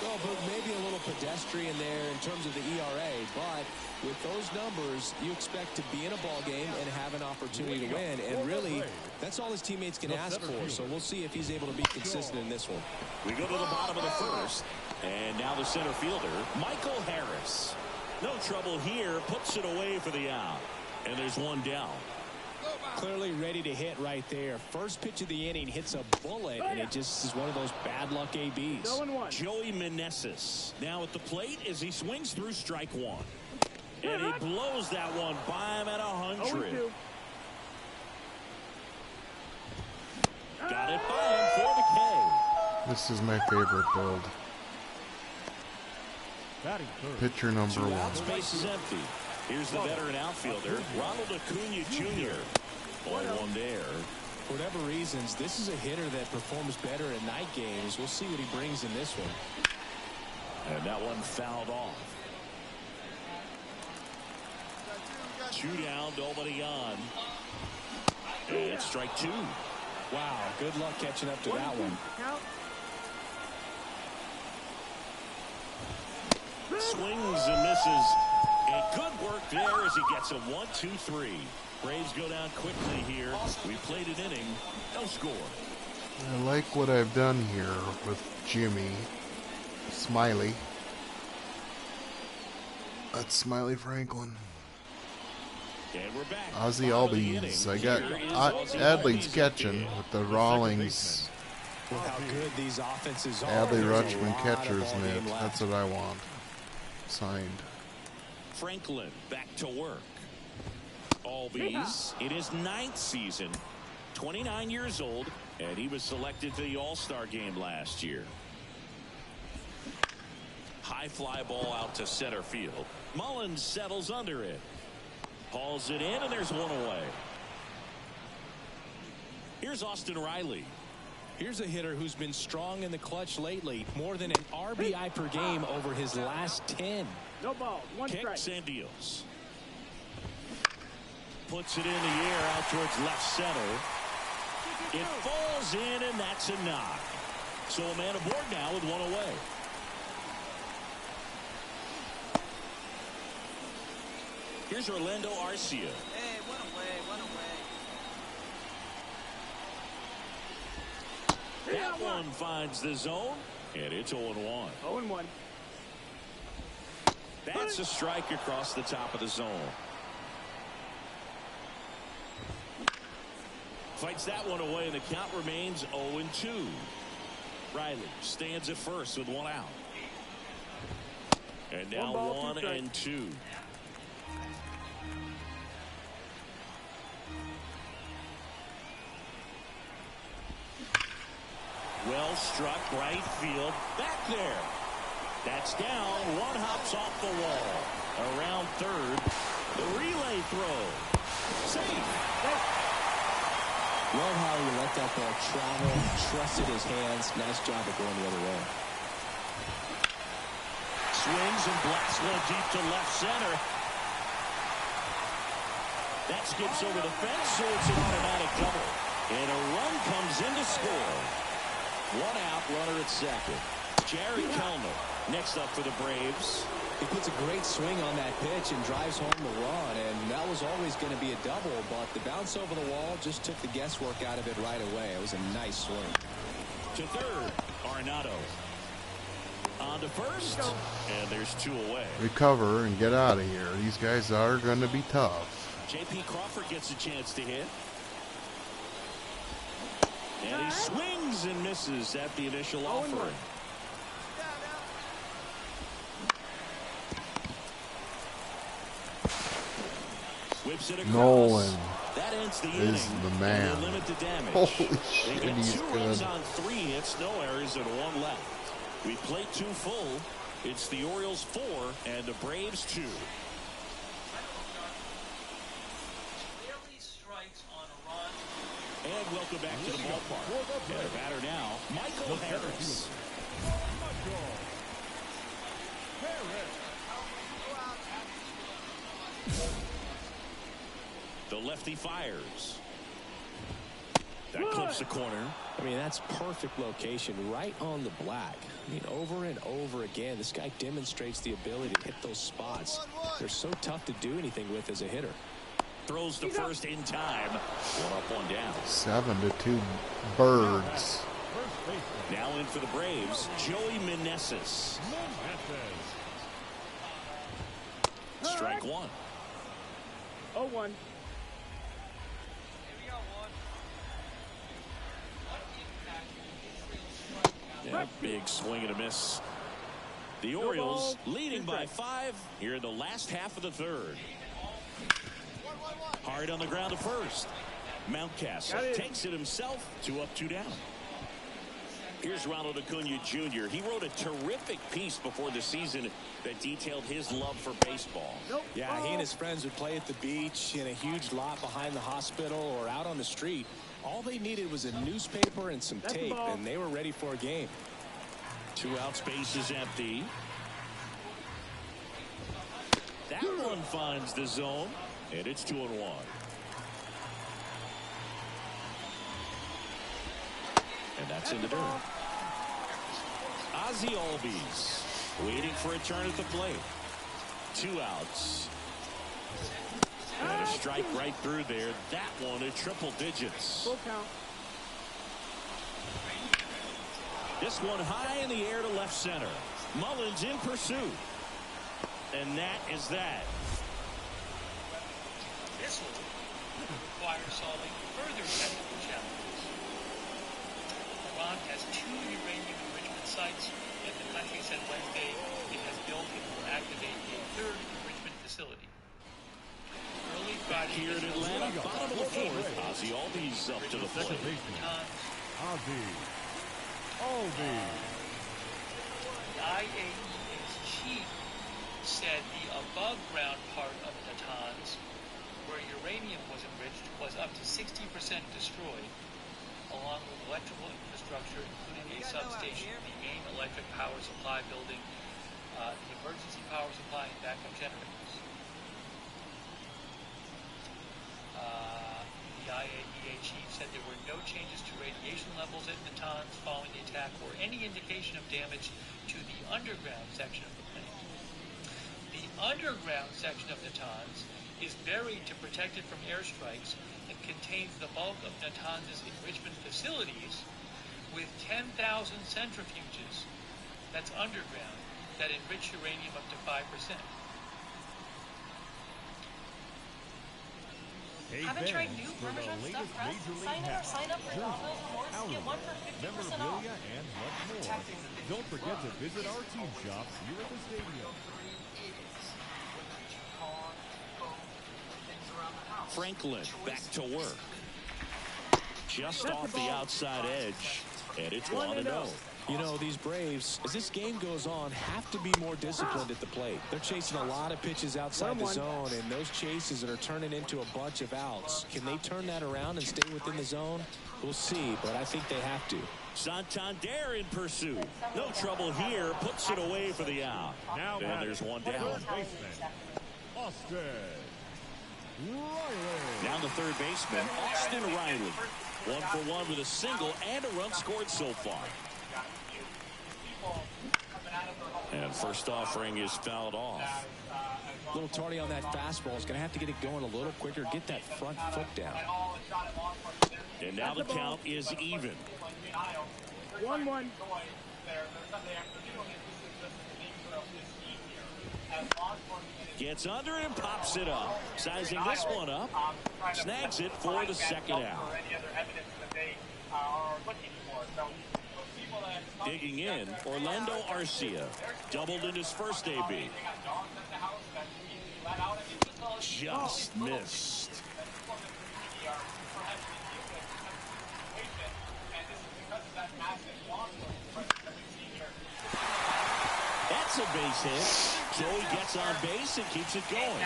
Well, but maybe a little pedestrian there in terms of the ERA, but with those numbers, you expect to be in a ball game and have an opportunity to win, and really, that's all his teammates can ask for, so we'll see if he's able to be consistent in this one. We go to the bottom of the first, and now the center fielder, Michael Harris. No trouble here, puts it away for the out, and there's one down. Clearly ready to hit right there. First pitch of the inning hits a bullet, and it just is one of those bad luck ABs. Joey Meneses now at the plate as he swings through strike one. And he blows that one by him at 100. Got it by him for the K. This is my favorite build. Pitcher number one. Space is empty. Here's the veteran outfielder, Ronald Acuna Jr. Ball one there. For whatever reasons, this is a hitter that performs better in night games. We'll see what he brings in this one. And that one fouled off. 2 down, nobody on. And it's strike 2. Wow, good luck catching up to that one. Swings and misses. And good work there as he gets a 1-2-3. Braves go down quickly here. We played an inning. No score. I like what I've done here with Jimmy. Smiley. That's Smily Franklin. And we're back. Ozzy Albies. I got Adley's catching with the Rawlings. Look how good these offenses are. Adley Rutschman catcher's mitt. That's what I want. Signed. Franklin back to work. Albies in his 9th season, 29 years old, and he was selected to the All-Star game last year. High fly ball out to center field. Mullins settles under it. Hauls it in, and there's one away. Here's Austin Riley. Here's a hitter who's been strong in the clutch lately. More than an RBI per game over his last 10. No ball. One strike. Kicks and deals. Puts it in the air out towards left center. It falls in, and that's a knock. So a man aboard now with one away. Here's Orlando Arcia. Hey, one away. That one finds the zone, and it's 0-1. 0-1. That's a strike across the top of the zone. Fights that one away, and the count remains 0-2. Riley stands at first with one out. And now 1-2. Well struck, right field, back there. That's down. One hops off the wall. Around third. The relay throw. Safe. Love how he let that ball travel, trusted his hands. Nice job of going the other way. Swings and blasts one deep to left center. That skips over the fence, so it's an automatic double. And a run comes in to score. One out, runner at second. Jerry Kellner next up for the Braves. He puts a great swing on that pitch and drives home the run, and that was always going to be a double, but the bounce over the wall just took the guesswork out of it right away. It was a nice swing. To third, Arenado. On to first, and there's two away. Recover and get out of here. These guys are going to be tough. J.P. Crawford gets a chance to hit. And he swings and misses at the initial offering. Whips it across. Nolan that ends the is inning. the man. And they limit the damage. Holy They shit, got he's 2 good. runs on 3 hits, no errors, and 1 left. We played 2 full. It's the Orioles 4 and the Braves 2. And welcome back to the ballpark. And a batter now, Michael Harris. The lefty fires. That clips the corner. I mean, that's perfect location, right on the black. I mean, over and over again, this guy demonstrates the ability to hit those spots. They're so tough to do anything with as a hitter. Throws the first in time. 1 up, 1 down. 7-2 Birds. Now in for the Braves, Joey Meneses. Strike 1. 0-1. Yeah, big swing and a miss. The Orioles leading by 5 here in the last half of the third. Hard on the ground to first. Mountcastle takes it himself. 2 up, 2 down. Here's Ronald Acuna Jr. He wrote a terrific piece before the season that detailed his love for baseball. Yeah, he and his friends would play at the beach, in a huge lot behind the hospital, or out on the street. All they needed was a newspaper and some tape, and they were ready for a game. 2 out, space is empty. That one finds the zone, and it's 2-1. And that's in the dirt. Ozzie Albies waiting for a turn at the plate. 2 outs. And a strike right through there. That one at triple digits. Full count. This one high in the air to left center. Mullins in pursuit. And that is that. This will require solving further technical challenges. Iran has 2 uranium enrichment sites, and the country said Wednesday it has built and will activate a 3rd enrichment facility. Early Friday Here in Atlanta, bottom of the 4th. Ozzie Albies up to the plate. Albies. IAEA's chief said the above-ground part of Natanz, where uranium was enriched, was up to 60% destroyed, along with electrical infrastructure, including a substation, the main electric power supply building, the emergency power supply, and backup generators. IAEA chief said there were no changes to radiation levels at Natanz following the attack or any indication of damage to the underground section of the plant. The underground section of Natanz is buried to protect it from airstrikes and contains the bulk of Natanz's enrichment facilities with 10,000 centrifuges that's underground that enrich uranium up to 5%. Haven't tried new Parmesan stuffed crust? Sign up for Domino's Rewards to get one for 50% off. memorabilia, and much more. Don't forget to visit our team shop here at the stadium. Franklin back to work. Just off the outside edge, and it's 1-0. You know, these Braves, as this game goes on, have to be more disciplined at the plate. They're chasing a lot of pitches outside the zone, and those chases that are turning into a bunch of outs, can they turn that around and stay within the zone? We'll see, but I think they have to. Santander in pursuit. No trouble here. Puts it away for the out. Now and there's one down. Third baseman, Austin Riley. Down the third baseman, Austin Riley. 1-for-1 with a single and a run scored so far. And first offering is fouled off. A little tardy on that fastball. Is going to have to get it going a little quicker. Get that front foot down. And now the count is even. 1-1. Gets under and pops it up. Sizing this one up. Snags it for the second out. Digging in, Orlando Arcia. Doubled in his first AB. Just missed. That's a base hit. Joey gets on base and keeps it going.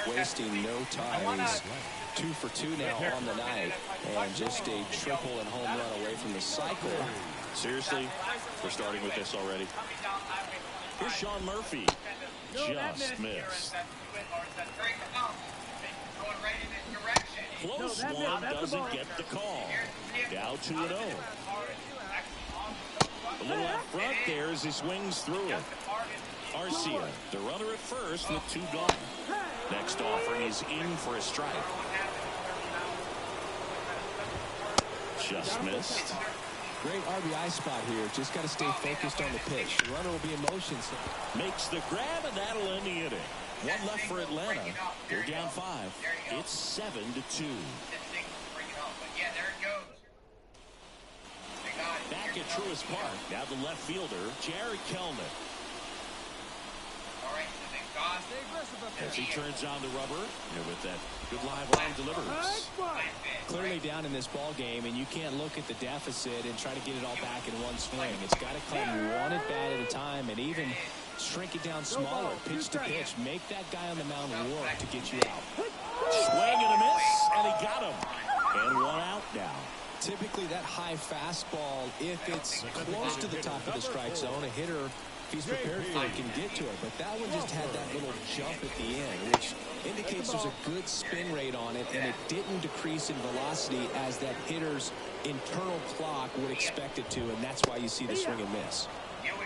Wasting no time. He's 2 for 2 now on the night, and just a triple and home run away from the cycle. Seriously, we're starting with this already. Here's Sean Murphy. Just missed. Close one, doesn't get the call. Now 2-0. A little out front there as he swings through it. Arcia, the runner at first with 2 gone. Next offering is in for a strike. Just missed. Great RBI spot here. Just got to stay focused on the pitch. The runner will be in motion. So Makes the grab, and that'll end the inning. One left for Atlanta. They're down 5. It's 7-2. Back at Truist Park. Now the left fielder, Jared Kelnick. As he turns on the rubber, and with that good live line delivers. clearly down in this ball game, and you can't look at the deficit and try to get it all back in one swing. It's got to come one at bat at a time, and even shrink it down smaller, pitch to pitch. Make that guy on the mound work to get you out. Swing and a miss, and he got him. And one out now. Typically that high fastball, if it's close to the top of the strike zone, a hitter, if he's prepared for it, can get to it. But that one just had that little jump at the end, which indicates there's a good spin rate on it, and it didn't decrease in velocity as that hitter's internal clock would expect it to, and that's why you see the swing and miss.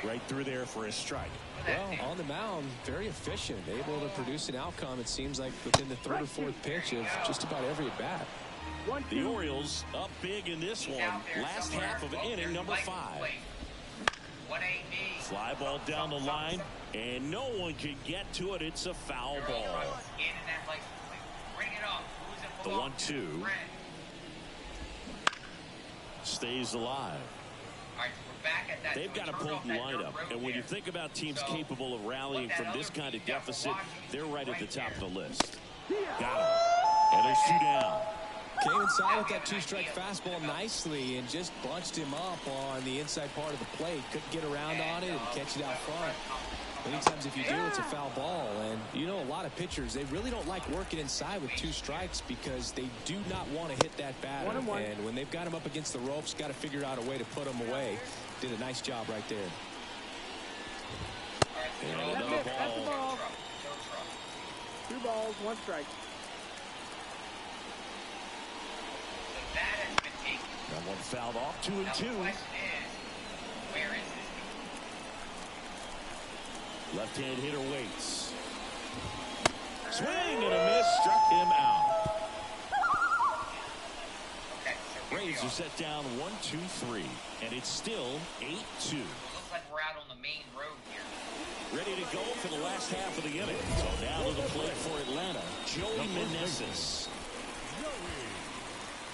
Right through there for a strike. Well, on the mound, very efficient, able to produce an outcome, it seems like, within the third or fourth pitch of just about every at-bat. The Orioles up big in this one. Last half of inning number 5. Fly ball down the line, and no one can get to it. It's a foul ball. The 1-2 stays alive. They've got a potent lineup, and when you think about teams capable of rallying from this kind of deficit, they're right at the top of the list. Got him. And there's 2 down. Came inside with that 2-strike fastball nicely and just bunched him up on the inside part of the plate. Couldn't get around on it and catch it out front. Many times if you do, it's a foul ball. And you know, a lot of pitchers, they really don't like working inside with 2 strikes because they do not want to hit that batter. And when they've got him up against the ropes, got to figure out a way to put him away. Did a nice job right there. And another ball. 2 balls, 1 strike. Fouled off 2-2. Left-hand hitter waits. Swing and a miss, struck him out. Braves are set down 1-2-3, and it's still 8-2. Looks like we're out on the main road here. Ready to go for the last half of the inning. So now to the plate for Atlanta, Joey Meneses.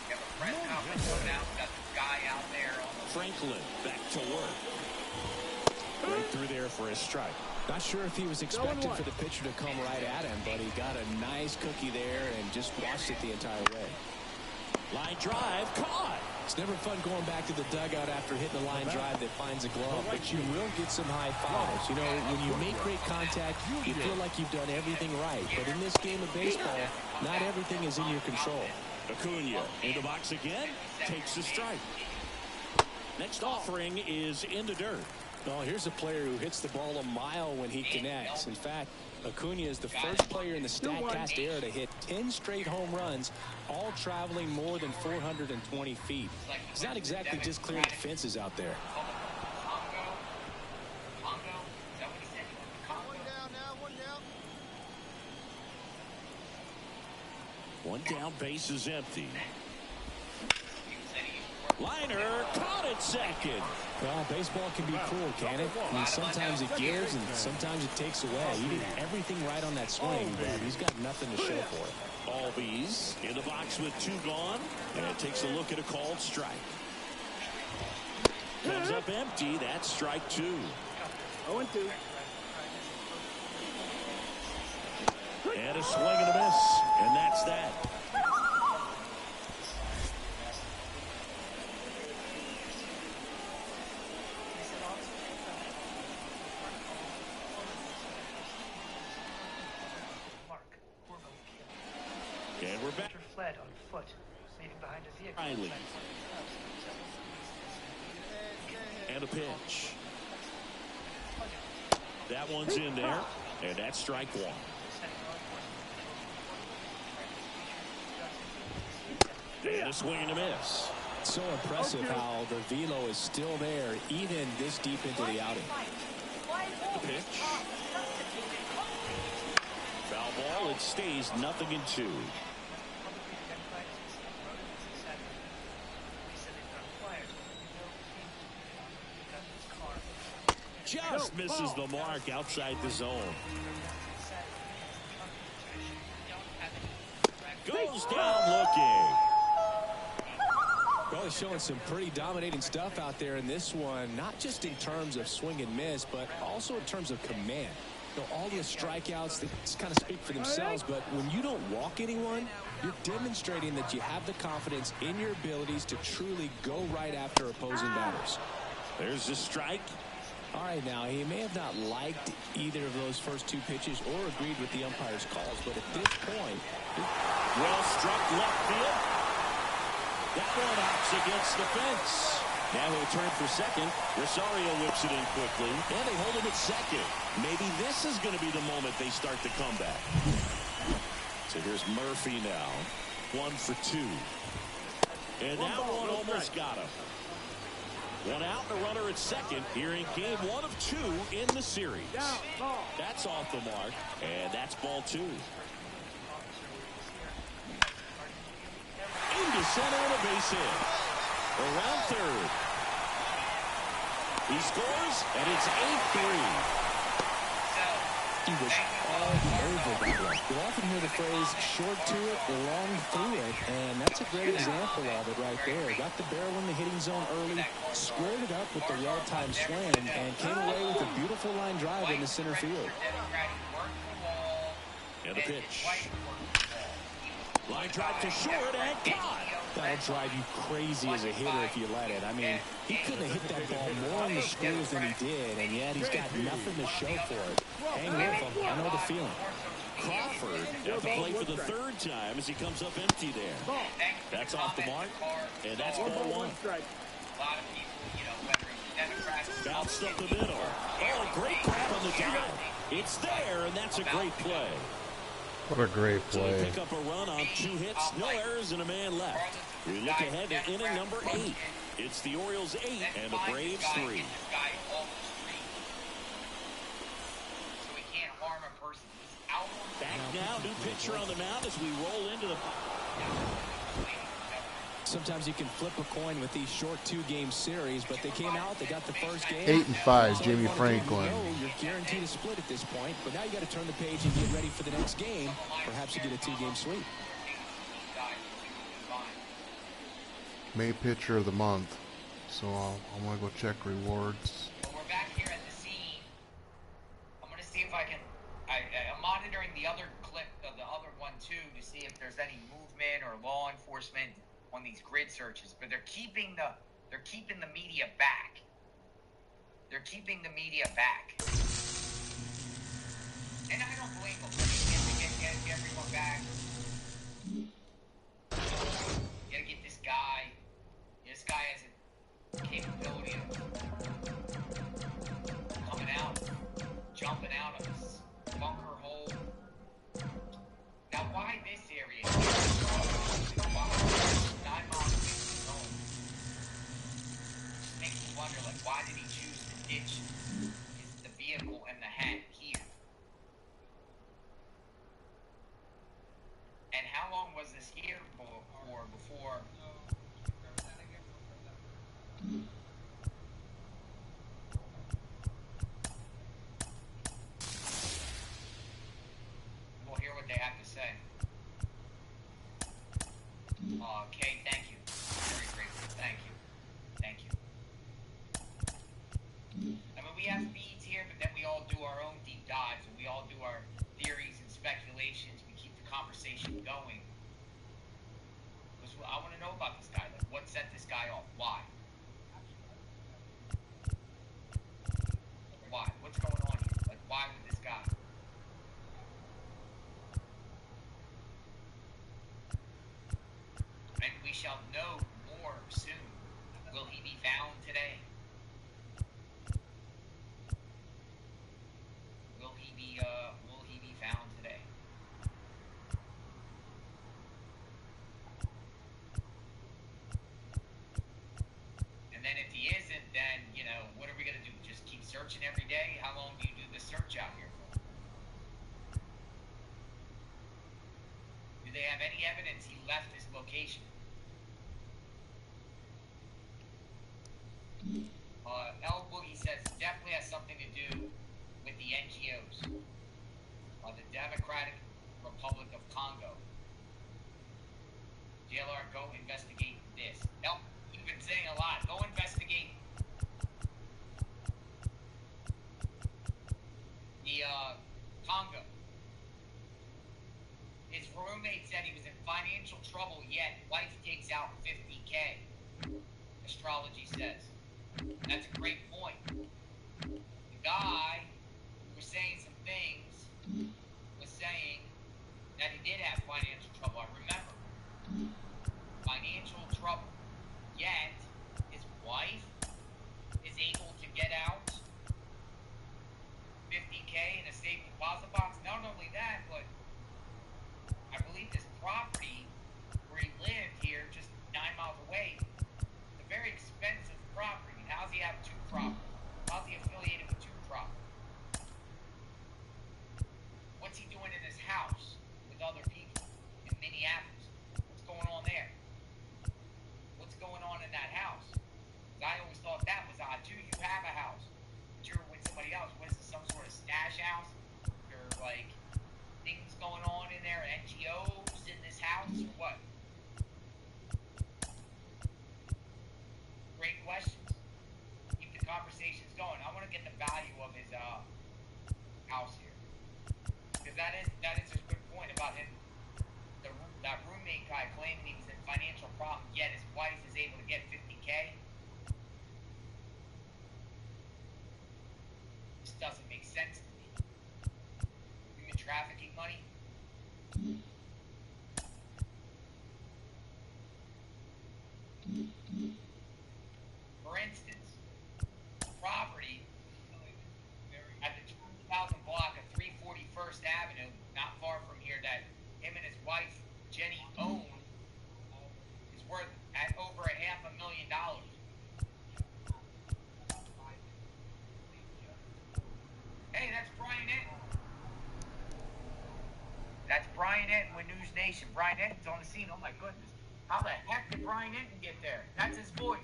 Got a press conference coming out. Got the guy out there on the Franklin back to work. Right through there for a strike. Not sure if he was expecting for the pitcher to come right at him, but he got a nice cookie there and just watched it the entire way. Line drive, caught. It's never fun going back to the dugout after hitting a line drive that finds a glove, but you will get some high fives. You know, when you make great contact, you feel like you've done everything right. But in this game of baseball, not everything is in your control. Acuna in the box again, takes the strike. Next offering is in the dirt. Well, here's a player who hits the ball a mile when he connects. In fact, Acuna is the first player in the StatCast era to hit 10 straight home runs, all traveling more than 420 feet. He's not exactly just clearing the fences out there. One down, base is empty. Liner caught at second. Well, baseball can be cruel, can it? I mean, sometimes it gives and sometimes it takes away. He did everything right on that swing, but he's got nothing to show for it. Albies in the box with 2 gone, and takes a look at a called strike. Comes up empty. That's strike 2. 0-2. And a swing and a miss, and that's that. And we're back. Fled on foot, leaving behind a vehicle. Riley. And a pitch. That one's in there, and that's strike 1. And a swing and a miss. It's so impressive how the velo is still there, even this deep into the outing. The pitch. Foul ball. It stays 0-2. Just misses the mark outside the zone. Goes down looking. Well, he's showing some pretty dominating stuff out there in this one, not just in terms of swing and miss, but also in terms of command. You know, all the strikeouts, they kind of speak for themselves, but when you don't walk anyone, you're demonstrating that you have the confidence in your abilities to truly go right after opposing batters. There's the strike. All right, now, he may have not liked either of those first 2 pitches or agreed with the umpire's calls, but at this point... Well struck left field. That one hops against the fence. Now he'll turn for second. Rosario whips it in quickly, and they hold him at second. Maybe this is going to be the moment they start the comeback. So here's Murphy now. 1 for 2. And that one almost got him. 1 out, and a runner at second here in game 1 of 2 in the series. That's off the mark, and that's ball 2. Into center and a base hit. Around third. He scores, and it's 8-3. He was all over that one. You'll often hear the phrase short to it, long through it, and that's a great example of it right there. Got the barrel in the hitting zone early, squared it up with the well-timed swing, and came away with a beautiful line drive in the center field. And a pitch. Line drive to short and caught. That'll drive you crazy as a hitter if you let it. I mean, he couldn't have hit that ball more on the screws than he did, and yet he's got nothing to show for it. Hang with him. I know the feeling. Crawford at the plate for the 3rd time as he comes up empty there. That's off the mark, and that's ball 1. Bounced up the middle. Oh, great grab on the dive. It's there, and that's a great play. What a great So play. they pick up a run on 2 hits, no errors, and a man left. We look ahead to inning number 8. It's the Orioles 8 and the Braves 3. This guy almost 3. So he can't harm a person. He's out on the Back now, new pitcher on the mound as we roll into the... Sometimes you can flip a coin with these short 2-game series, but they came out, they got the first game. 8-5, Jimmy Franklin. You're guaranteed a split at this point, but now you got to turn the page and get ready for the next game. Perhaps you get a 2-game sweep. May pitcher of the month. So I'm going to go check rewards. Well, we're back here at the scene. I'm going to see if I can... I'm monitoring the other clip of the other one, too, to see if there's any movement or law enforcement on these grid searches. But they're keeping the media back. They're keeping the media back. And I don't blame them. Get everyone back. You gotta get this guy. This guy has a capability of coming out, jumping out of his bunker hole. Now, why this area? 9 miles away from his home. Makes me wonder, like, why did he choose to ditch the vehicle and the hat here? And how long was this here for before? We'll hear what they have to say. Okay, thank you. Very grateful. Thank you. Thank you. I mean, we have feeds here, but then we all do our own deep dives, and we all do our theories and speculations. We keep the conversation going. Because I want to know about this guy. Like, what set this guy off? Why? Why? What's going on here? Like, why with this guy? And we shall know more soon. Will he be found today? Will he be found today? And then if he isn't, then, you know, what are we going to do? Just keep searching every day? How long do you do the search out here for? Do they have any evidence he left this location? El Boogie says definitely has something to do with the NGOs. The Democratic Republic of Congo. JLR, go investigate this. Nope, you've been saying a lot. Go investigate the Congo. His roommate said he was in financial trouble, yet wife takes out $50K. Astrology says. That's a great point. The guy who was saying some things was saying that he did have financial trouble. I remember. Financial trouble. Yet, his wife is able to get out $50K in a safe deposit box. Not only that, but I believe this property where he lived here, just 9 miles away, it's a very expensive property. How's he have 2 properties? How's he affiliated with 2 properties? What's he doing in his house with other people in Minneapolis? What's going on there? What's going on in that house? I always thought that was odd too. You have a house, but you're with somebody else. What is this, some sort of stash house? Or like things going on in there, NGOs in this house, or what? Great questions. Keep the conversations going. I want to get the value of his house here, because that is a good point about him. That roommate guy claiming he was in financial problems, yet his wife is able to get $50K. This doesn't make sense to me. Human trafficking money. For instance, property at the 2000 block of 341st Avenue, not far from here, that him and his wife, Jenny, own, is worth Brian Enton's on the scene. Oh my goodness. How the heck did Brian Enton get there? That's his voice.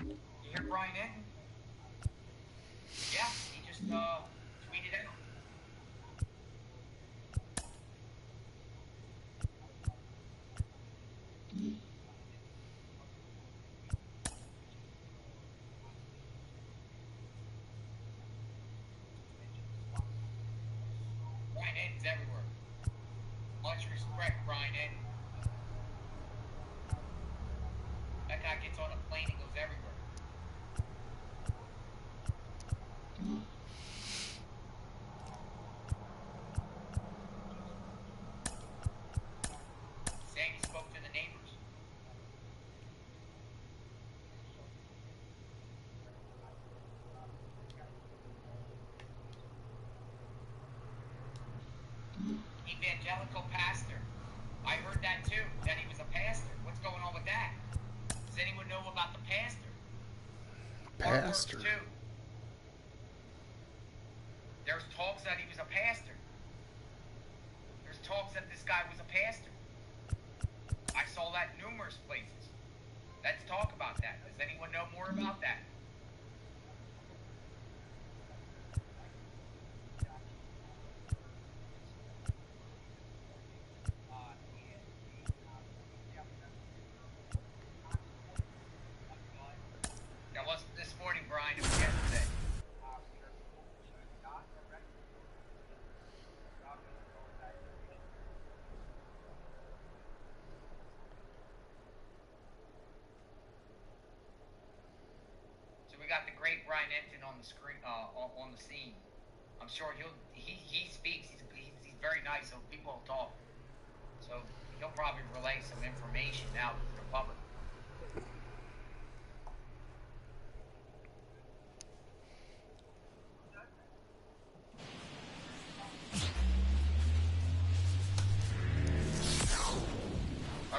You hear Brian Enton? Yeah, he just tweeted out. Brian Enton's everywhere. Much respect, Brian Enton. That guy gets on a plane and goes everywhere. Saying he spoke to the neighbors. Evangelical pastor. I heard that too, that he was a pastor. What's going on with that? Does anyone know about the pastor? Pastor. Too. There's talks that he was a pastor. There's talks that this guy was a pastor. I saw that numerous places. Let's talk about that. Does anyone know more about that? That wasn't this morning, Brian. It was yesterday. So we got the great Brian Enton on the screen, on the scene. I'm sure he speaks. He's very nice, so people will talk. So he'll probably relay some information out to the public.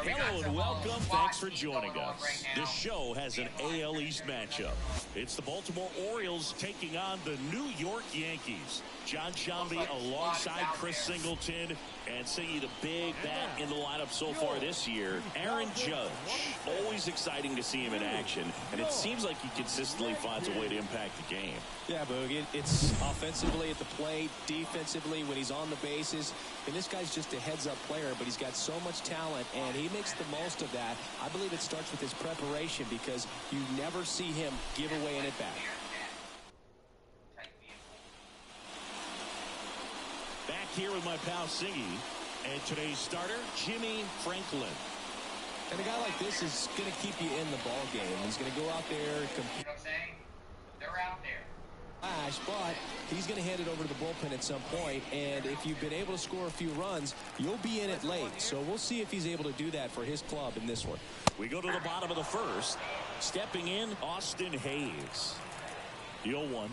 Hello and welcome. Thanks for joining us. The show has an AL East matchup. It's the Baltimore Orioles taking on the New York Yankees. John Shambi alongside Chris Singleton, and singing the big bat in the lineup so far this year, Aaron Judge. Always exciting to see him in action, and it seems like he consistently finds a way to impact the game. Yeah, Boog, it's offensively at the plate, defensively when he's on the bases, and this guy's just a heads-up player, but he's got so much talent, and he makes the most of that. I believe it starts with his preparation, because you never see him give away an at-bat. Back here with my pal Siggy, and today's starter, Smily Franklin. And a guy like this is going to keep you in the ball game. He's going to go out there, compete. You know what I'm saying? They're out there. But he's going to hand it over to the bullpen at some point, and if you've been able to score a few runs, you'll be in it late. So we'll see if he's able to do that for his club in this one. We go to the bottom of the first. Stepping in, Austin Hayes. The 0-1.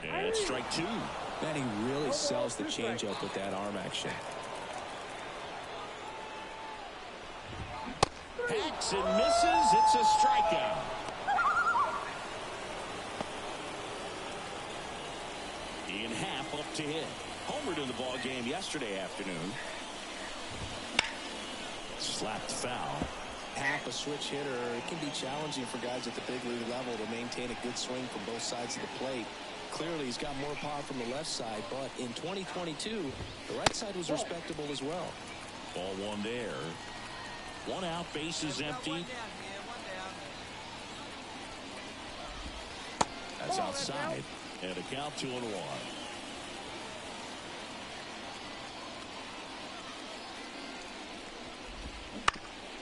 And strike two. Man, he really sells the changeup with that arm action. Hacks and misses. It's a strikeout. Ian Happ up to hit. Homered in the ball game yesterday afternoon. Slapped foul. Happ, a switch hitter, it can be challenging for guys at the big league level to maintain a good swing from both sides of the plate. Clearly, he's got more power from the left side, but in 2022, the right side was respectable as well. Ball one there. One out, bases empty. That's outside. And a count 2-1.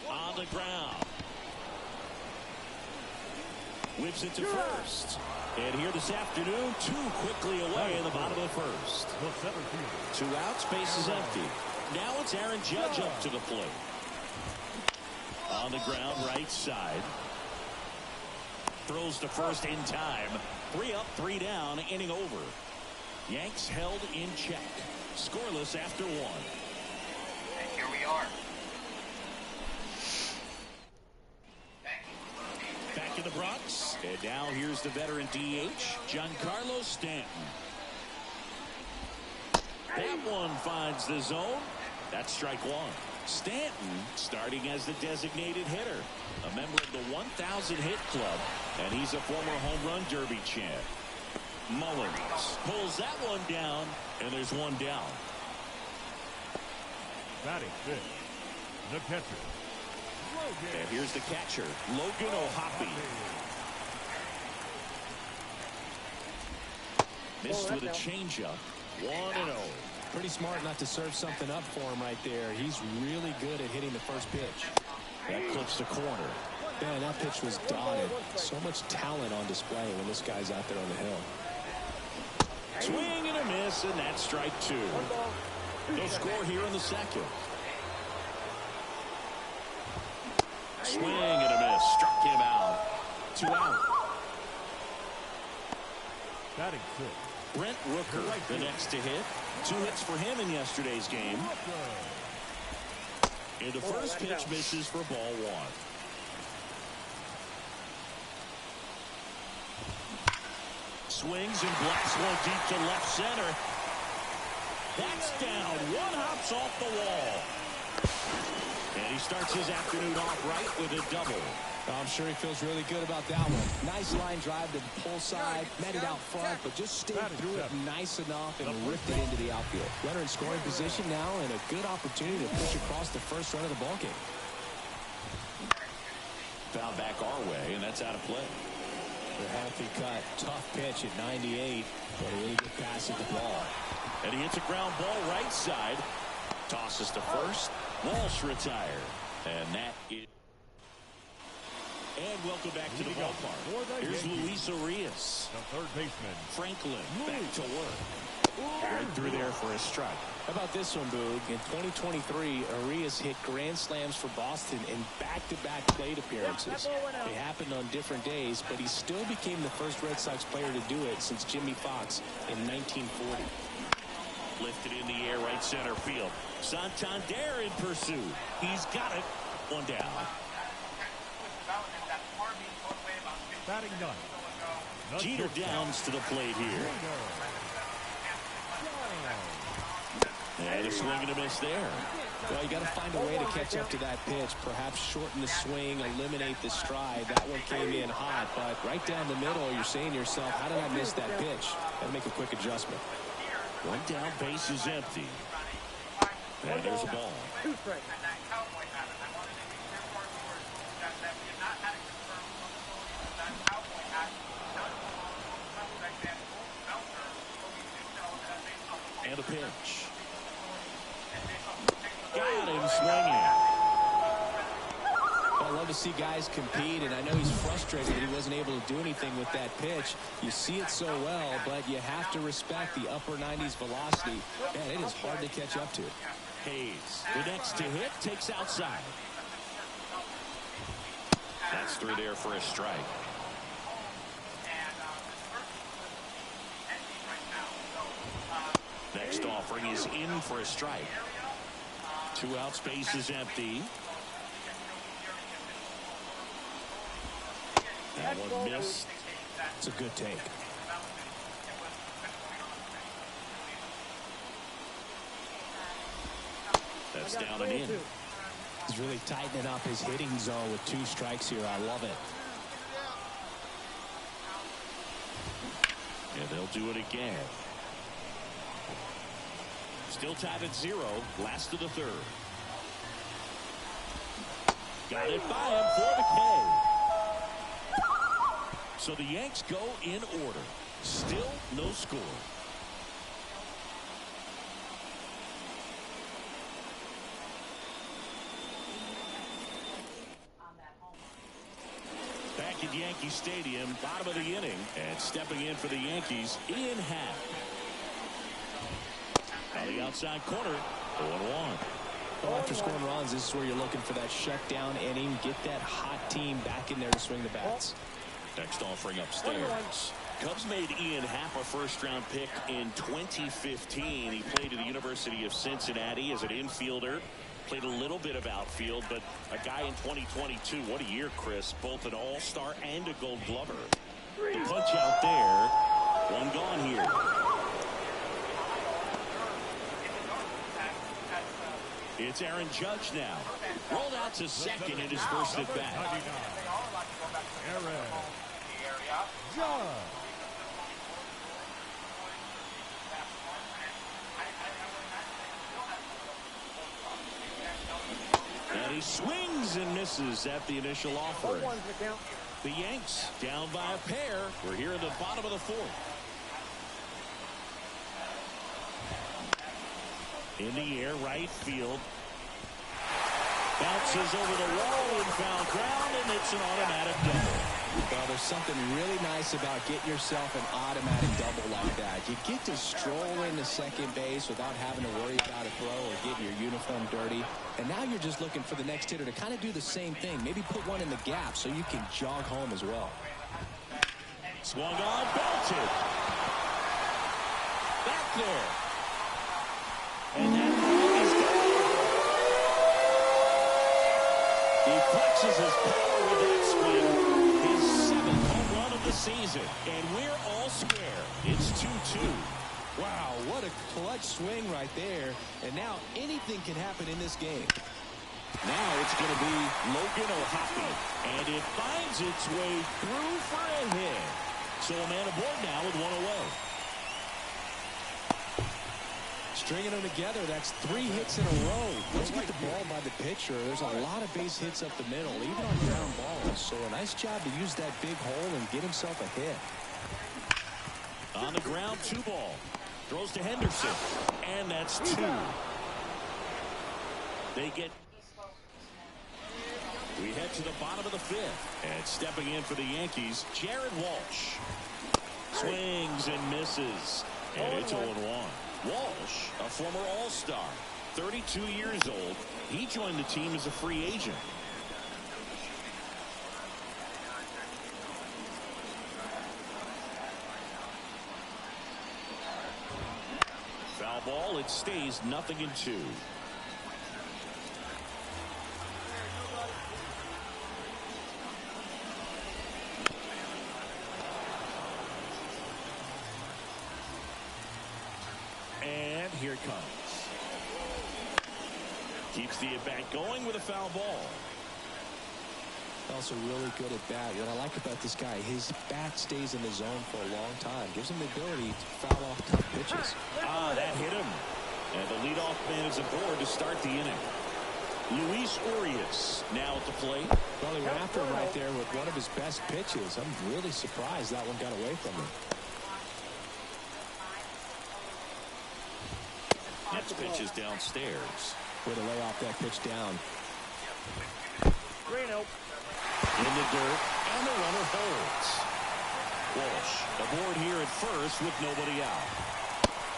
On the ground. Whips it to first. And here this afternoon, two quickly away in the bottom of the first. Two outs, bases empty. Now it's Aaron Judge up to the plate. On the ground, right side. Throws to first in time. 3 up, 3 down, inning over. Yanks held in check. Scoreless after 1. And here we are. Back in the Bronx, And now here's the veteran DH, Giancarlo Stanton. That one finds the zone. That's strike one. Stanton starting as the designated hitter, a member of the 1,000 hit club, and he's a former home run derby champ. Mullins pulls that one down, and there's one down. Batting fifth, the catcher. And here's the catcher, Logan O'Hoppe. Missed with a changeup. 1-0. Pretty smart not to serve something up for him right there. He's really good at hitting the first pitch. That clips the corner. Man, that pitch was dotted. So much talent on display when this guy's out there on the hill. Swing and a miss, and that's strike two. No score here in the second. Swing and a miss. Struck him out. 2 out. Batting fifth, Brent Rooker, the next to hit. 2 hits for him in yesterday's game. And the first pitch misses for ball one. Swings and blasts one deep to left center. That's down. One hops off the wall. And he starts his afternoon off right with a double. I'm sure he feels really good about that one. Nice line drive to the pull side, met it out front, but just stayed through it nice enough and ripped it into the outfield. Runner in scoring position now, and a good opportunity to push across the first run of the ballgame. Foul back our way, and that's out of play. The healthy cut, tough pitch at 98, but a really good pass at the ball. And he hits a ground ball right side. Tosses to first. Walsh retired. And that is... And welcome back to the ballpark. Here's Luis Arias. the third baseman. Franklin back to work. Right through there for a strike. How about this one, Boog? In 2023, Arias hit grand slams for Boston in back-to-back plate appearances. They happened on different days, but he still became the first Red Sox player to do it since Jimmy Fox in 1940. Lifted in the air, right center field. Santander in pursuit. He's got it. One down. Batting ninth, Jeter Downs to the plate here. And a swing and a miss there. Well, you got to find a way to catch up to that pitch. Perhaps shorten the swing, eliminate the stride. That one came in hot, but right down the middle, you're saying to yourself, how did I miss that pitch? Got to make a quick adjustment. One down, base is empty. And there's a ball. And a pitch. Got him swinging. I love to see guys compete, and I know he's frustrated that he wasn't able to do anything with that pitch. You see it so well, but you have to respect the upper 90s velocity. Man, it is hard to catch up to. Hayes, the next to hit, takes outside. That's through there for a strike. Next offering is in for a strike. 2 out, space is empty. That one missed. It's a good take. That's down and in. He's really tightening up his hitting zone with 2 strikes here. I love it. And they'll do it again. Still tied at 0. Last of the third. Got it by him for the K. So the Yanks go in order. Still no score. Back at Yankee Stadium, bottom of the inning, and stepping in for the Yankees, Ian Happ. On the outside corner, 0-1. Well, after scoring runs, this is where you're looking for that shutdown inning. Get that hot team back in there to swing the bats. Next offering upstairs. Cubs made Ian Happ a first-round pick in 2015. He played at the University of Cincinnati as an infielder. played a little bit of outfield, but a guy in 2022, what a year, Chris. Both an all-star and a gold glover. The punch out there. One gone here. It's Aaron Judge now. Rolled out to second in his first at bat. Aaron Judge. And he swings and misses at the initial offering. The Yanks down by a pair. We're here in the bottom of the fourth. In the air, right field. Bounces over the wall and foul ground, and it's an automatic double. Well, there's something really nice about getting yourself an automatic double like that. You get to stroll into second base without having to worry about a throw or getting your uniform dirty. And now you're just looking for the next hitter to kind of do the same thing. Maybe put one in the gap so you can jog home as well. Swung on, belted. Back there. And that ball is gone. He flexes his power with that swing. His 7th home run of the season. And we're all square. It's 2-2. Wow, what a clutch swing right there. And now anything can happen in this game. Now it's going to be Logan O'Hoppe. And it finds its way through for a hit. So a man aboard now with one away. Stringing them together, that's 3 hits in a row. Let's get the ball by the pitcher. There's a lot of base hits up the middle, even on ground balls. So a nice job to use that big hole and get himself a hit. On the ground, 2 ball. Throws to Henderson. And that's 2. They get... We head to the bottom of the 5th. And stepping in for the Yankees, Jared Walsh. Swings and misses. And it's 0-1. Walsh, a former All-Star, 32 years old. He joined the team as a free agent. Foul ball, it stays 0-2. And here it comes. Keeps the at-bat going with a foul ball. Also really good at bat. What I like about this guy, his bat stays in the zone for a long time. Gives him the ability to foul off tough pitches. That hit him. And the leadoff man is aboard to start the inning. Luis Urias now at the plate. Well, he went after him right there with one of his best pitches. I'm really surprised that one got away from him. Next pitch is downstairs. Way to lay off that pitch down. In the dirt, and the runner holds. Walsh aboard here at first with nobody out.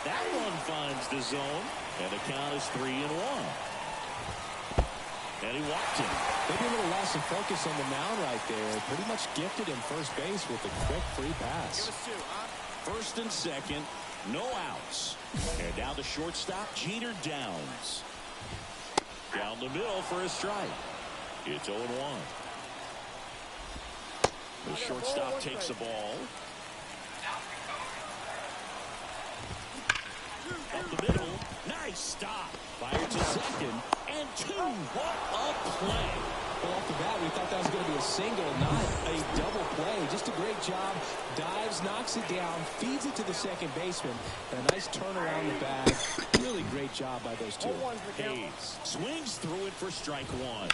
That one finds the zone, and the count is 3-1. And he walked him. Maybe a little loss of focus on the mound right there. Pretty much gifted him first base with a quick free pass. First and second, no outs. And now the shortstop, Jeter Downs. Down the middle for a strike. It's 0-1. The shortstop takes the ball. Up the middle. Nice stop. Fired to second. And 2. What a play. Well, off the bat, we thought that was going to be a single, not a double play. Just a great job. Dives, knocks it down, feeds it to the second baseman. And a nice turn around the bag. Really great job by those two. Hayes swings through it for strike 1.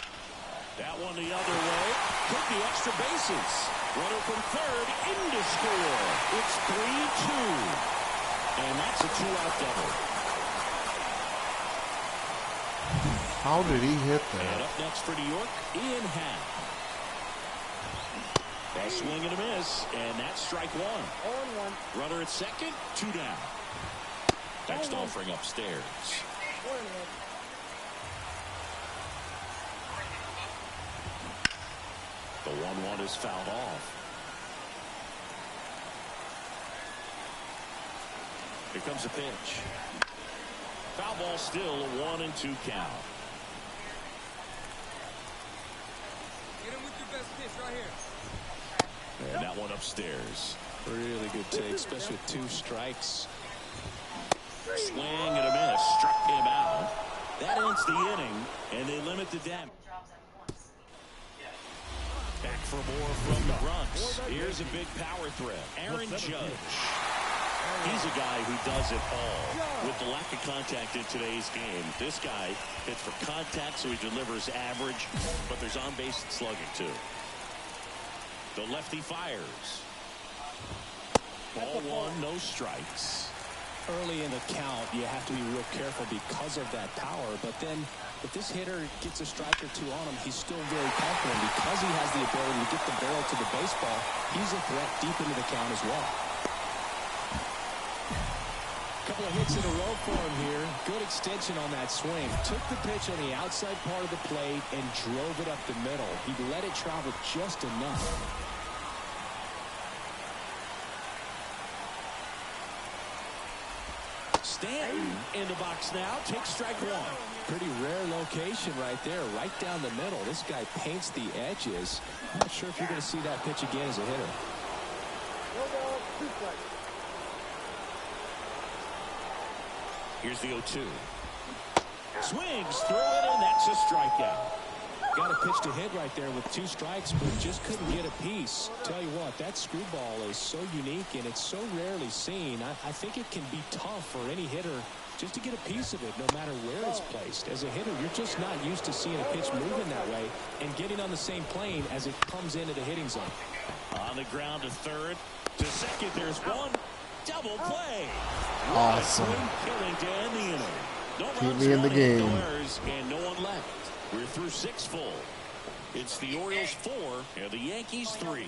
That one the other way. Took the extra bases. Runner from third in to score. It's 3-2. And that's a 2-out double. How did he hit And that? up next for New York, Ian Happ. A swing and a miss, and that's strike 1. Runner at second, 2 down. Next offering upstairs. The 1-1 is fouled off. Here comes a pitch. Foul ball still, a 1-2 count. And that one upstairs. Really good take, especially with 2 strikes. Swing and a miss. Struck him out. That ends the inning, and they limit the damage. Back for more from the Bronx. Here's a big power threat. Aaron Judge. He's a guy who does it all. With the lack of contact in today's game, this guy hits for contact, so he delivers average, but there's on-base slugging, too. The lefty fires. Ball 1, no strikes. Early in the count, you have to be real careful because of that power, but then if this hitter gets a strike or 2 on him, he's still very confident because he has the ability to get the barrel to the baseball. He's a threat deep into the count as well. Couple of hits in a row for him here. Good extension on that swing. Took the pitch on the outside part of the plate and drove it up the middle. He let it travel just enough. Stanton in the box now. Takes strike 1. Pretty rare location right there, right down the middle. This guy paints the edges. I'm not sure if you're going to see that pitch again as a hitter. Here's the 0-2. Swings through it, and that's a strikeout. Got a pitch to hit right there with 2 strikes, but just couldn't get a piece. Tell you what, that screwball is so unique, and it's so rarely seen. I think it can be tough for any hitter just to get a piece of it, no matter where it's placed. As a hitter, you're just not used to seeing a pitch moving that way and getting on the same plane as it comes into the hitting zone. On the ground to third. To second, there's one. Double play. Awesome. Killing to end the inning. No Keep runs, me in the no hit, game. no errors, and no one left. We're through 6 full. It's the Orioles 4 and the Yankees 3.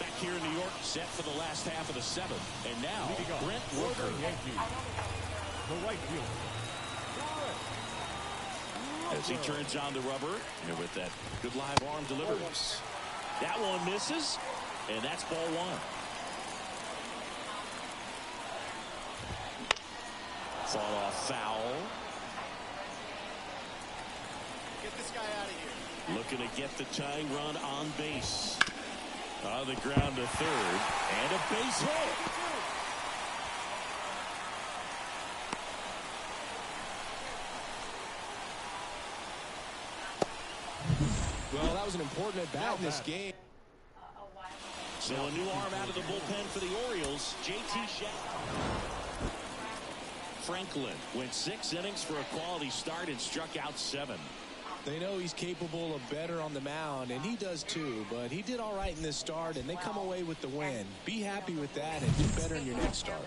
Back here in New York, set for the last half of the 7th. And now, Brent Rooker. The right fielder. As he turns on the rubber, and with that good live arm delivers. That one misses, and that's ball 1. Fought off foul. Get this guy out of here. Looking to get the tying run on base. On the ground to third, and a base hit. Well, that was an important at-bat in this game. So a new arm out of the bullpen for the Orioles, J.T. Franklin went 6 innings for a quality start and struck out 7. They know he's capable of better on the mound, and he does too, but he did all right in this start, and they come away with the win. Be happy with that and do better in your next start.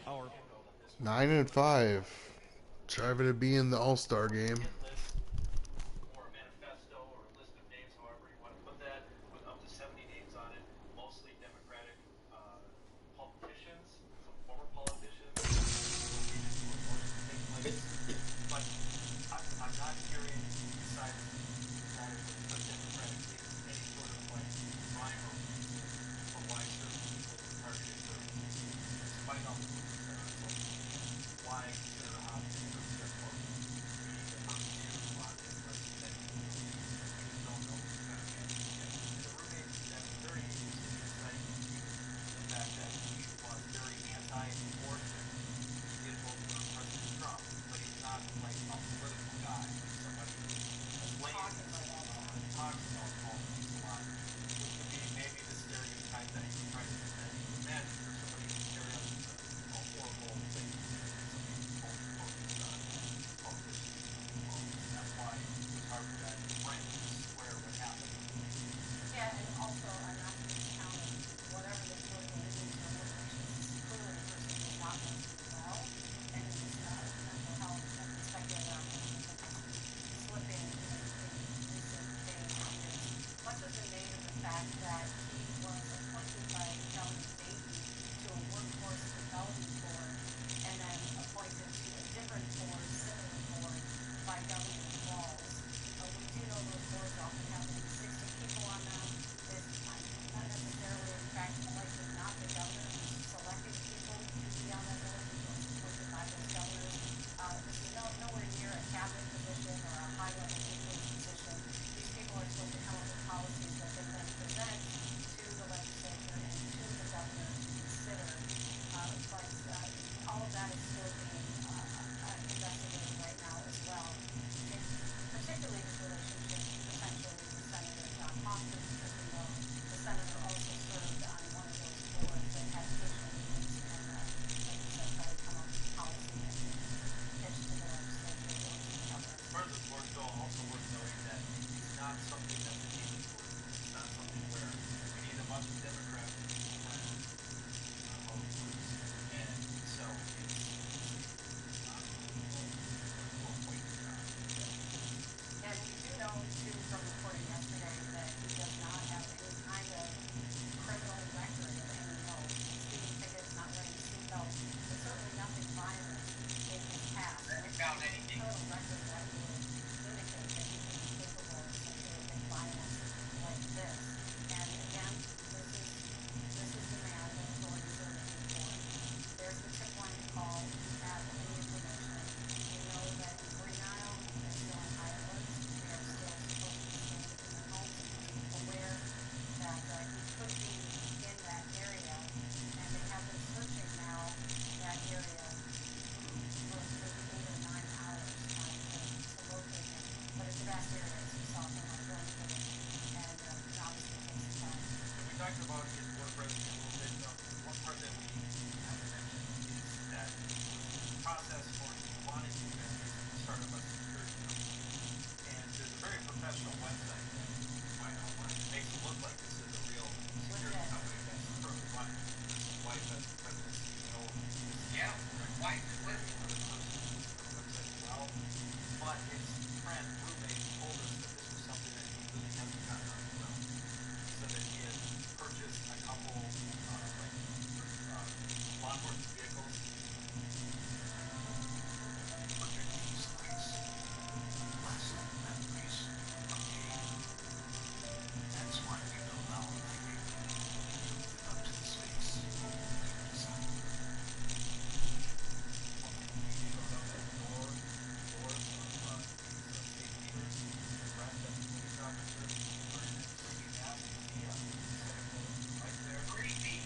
Our 9-5. Striving to be in the All-Star game. Or a manifesto or a list of names, however you want to put that, with up to 70 names on it, mostly Democratic politicians, some former politicians. But I'm not hearing, besides that it's a Democratic case, any sort of like rhyme or reason for why certain people are targeted for, despite all the movies that are so why consider a hobby for their quote. not something that's a deeply political. It's not something where we need a bunch of Democrats and people primary. It's not how it works. And so it's not political appointed job. That makes any sense. And we do know, too, from reporting yesterday that he does not have any kind of criminal record of any note. Speeding tickets, not wearing a seatbelt, but certainly nothing violent in his past. Have you found anything? Criminal record that would indicate that he could be capable of some horrific violence like this. And again, this is the man that authorities are looking for. There's the tip line to call if you have any information. We know that in Green Isle, they're still on high alert. They are still supposed to be staying in their homes and aware that he could be in that area. And they have been searching now that area for maybe 8 or 9 hours trying to locate him. But it's a vast area, as you saw from our drone footage, and it obviously takes some time. So we talked about his work resume a little bit. One part that we haven't mentioned is that he was in the process, or he wanted to at least, start up a security company. And there's a very professional website that you can find online that makes it look like this is a real security company that's currently running. This is wife as the president CEO. Yeah, wife is listed. Another person is listed on the website as well. But his friend, roommate, told us that this was something that he really hasn't gotten off the ground yet. He said that he had purchased a couple law enforcement vehicles. But in these nights, lasting memories are made. That's why we build our living to live up to the space we've designed. He showed up at the doors of these state leaders, dressed as a police officer, wearing that creepy mask you see on the second photo to the right there. Creepy.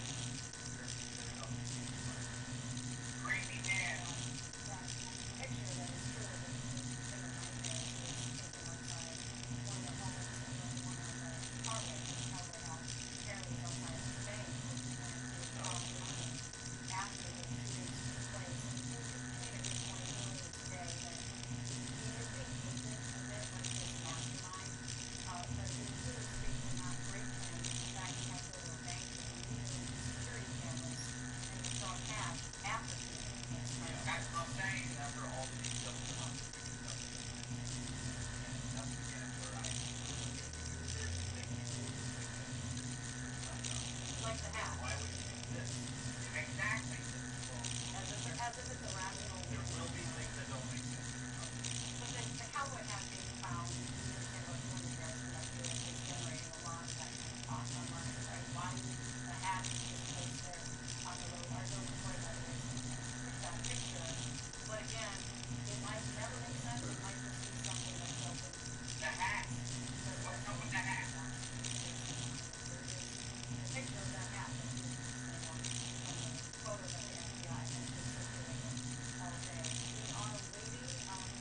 Apparently carried out these heinous crimes. Creepy man. That picture that is truly the thing of nightmares was taken outside one of the homes, and then the one on the far right, the Cowboy House, apparently is outside a bank where he went to withdraw the money after the shootings took place. And you made a good point earlier today that he is being painted a bit like this mastermind, but it would really speak to not great planning if in fact he had to go to a bank and remove security cameras and withdraw cash after committing a heinous crime. That's what I'm saying. After all the details come out, there's going to be stuff that doesn't make sense. And that's again where I really look at the conspiracy thing. People will just think that conspiracy theory is left out. Like the hat. Why would he do this? Exactly. As if it's a rational There will be reason. things that don't make sense in your house. But the cowboy hat being found, we understand about 200 yards from that field, is generating a lot of that kind of talk online, right? Why would the hat be just placed there on the road? Our drone recording, by the way, took that picture. But again, it might never make sense. It might just be something that doesn't. The hat. What's up with the hat? There is a picture of that hat that appears to be the same one from the photo that the FBI has been circulating all day. We are waiting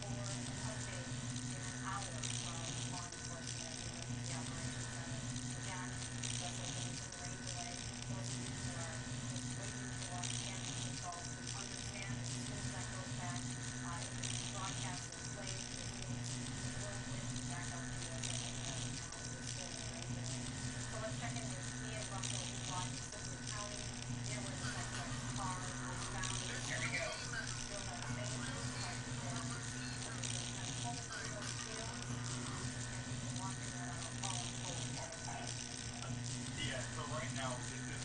for an update in an hour from law enforcement at the Emergency Operations Center. Again, vessel delays and rain delay. Those of you who are just waiting to watch championship golf, we understand as soon as that goes back, if it's broadcast and played, resumes, it will bring you back out to the U.S. Open, but as of now, it is still in a rain delay. So let's check in with Ian Russell. He's live in Sibley County, near where the suspect's car was found. Here we go. Still that same suspect there. Has been kind of pulled through those fields, and we've been watching that all unfold here. Yeah, so right now, this is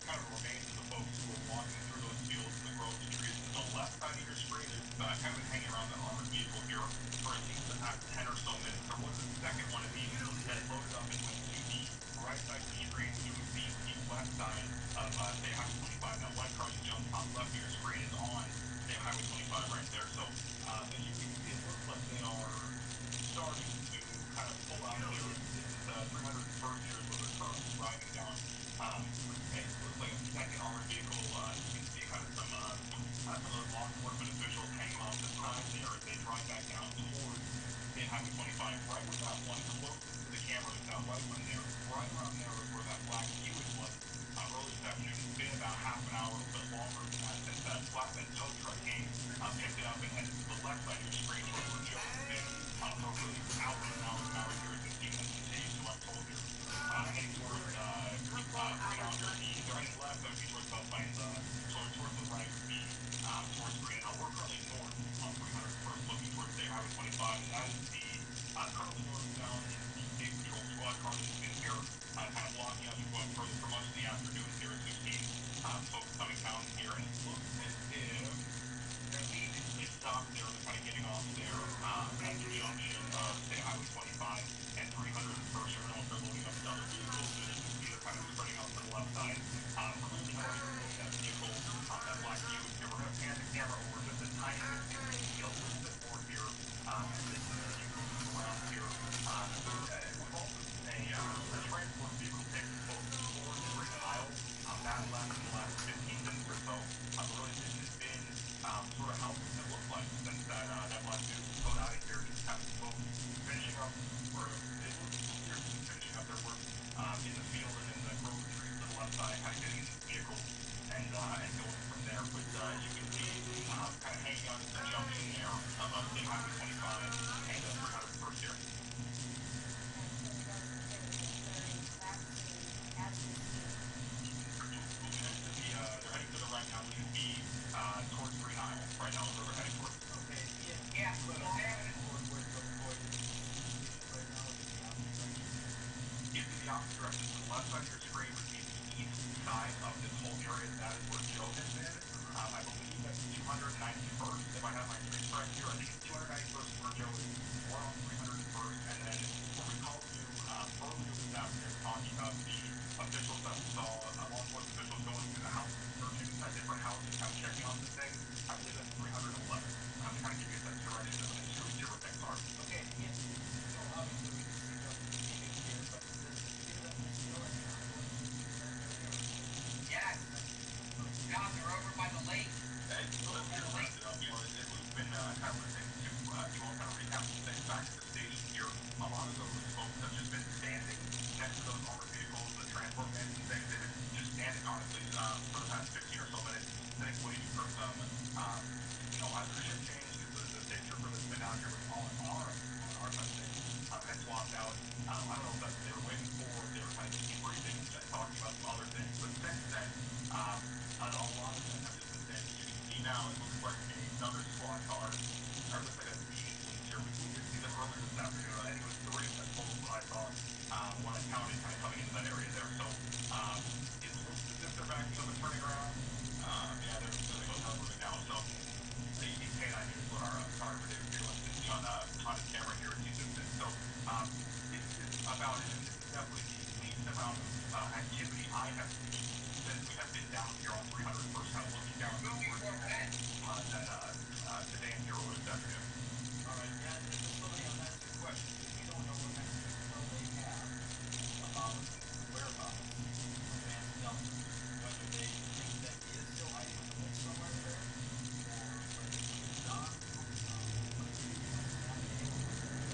kind of remains of the folks who were walking through those fields and the groves and trees. To the left side of your screen, there's kind of been hanging around the armored vehicle here for at least the past 10 or so minutes. There was a second one of these that loaded up and went to the right side of your screen, which would be the west side of, say, Highway 25. That white car you see on the top left of your screen is on, say, Highway 25 right there. So as you can see, it looks like they are starting to kind of pull out here. This is 301st here is where they're currently driving down. It looks like a second armored vehicle. You can see kind of some of those law enforcement officials hanging off the side there as they drive back down towards State Highway 25. Right where that one closest to the camera is, that white one there, right around there is where that black Buick was earlier this afternoon. It's been about half an hour, a little bit longer than that, since that flatbed tow truck came, picked it up and headed to the left side of your screen, where the other has been for really hours and hours and hours here opposite direction. To the left side of your screen would be the east side of this whole area. That is where Joe had been. I believe that's 291st, if I have my streets correct here. I think it's 291st is where Joe is. We're on 301st. And then when we called you earlier this afternoon talking about the officials that we saw, law enforcement officials going through the house, searching different houses, kind of checking on some things, I believe that's 311 to kind of give you a sense of direction of the streets here where things are. Okay, yeah, obviously we can see them leaving here, but does it appear that there's still any ongoing searching in that area, or does it seem like Yes. John, they're over by the lake. It would appear to wrap it up. As we've been kind of listening to you all kind of recap some things back at the station here, a lot of those folks have just been standing next to those armored vehicles, the transport vans and things. They've been just standing, honestly, for the past 15 or so minutes, I think waiting for some, either shift change, because the state trooper that's been down here with on our side of things had swapped out. I don't know if that's what they were waiting for, if they were kind of just debriefing and talking about some other things. But since then, a lot of them have just been standing. As you can see now, it looks like another squad car, or it looks like a vegan police here. We did see them earlier this afternoon. I think it was 3 of them total what I saw when I counted kind of coming into that area there. So it looks as if they're backing up and turning around. Yeah, there they go. They're moving now. So K9 News, what our photographer David Fearless can see on his camera here as he zooms in. So this is about it. I mean, this is definitely the least amount of activity I have seen since we have been down here on 301st, kind of looking down towards that sedan here earlier this afternoon. All right, yeah, there's so many unanswered questions, and we don't know what kind of intel they have about the whereabouts of Vance Delta, whether they think that he is still hiding in the woods somewhere there, or whether he's moved on, whether anything else is happening at the facility.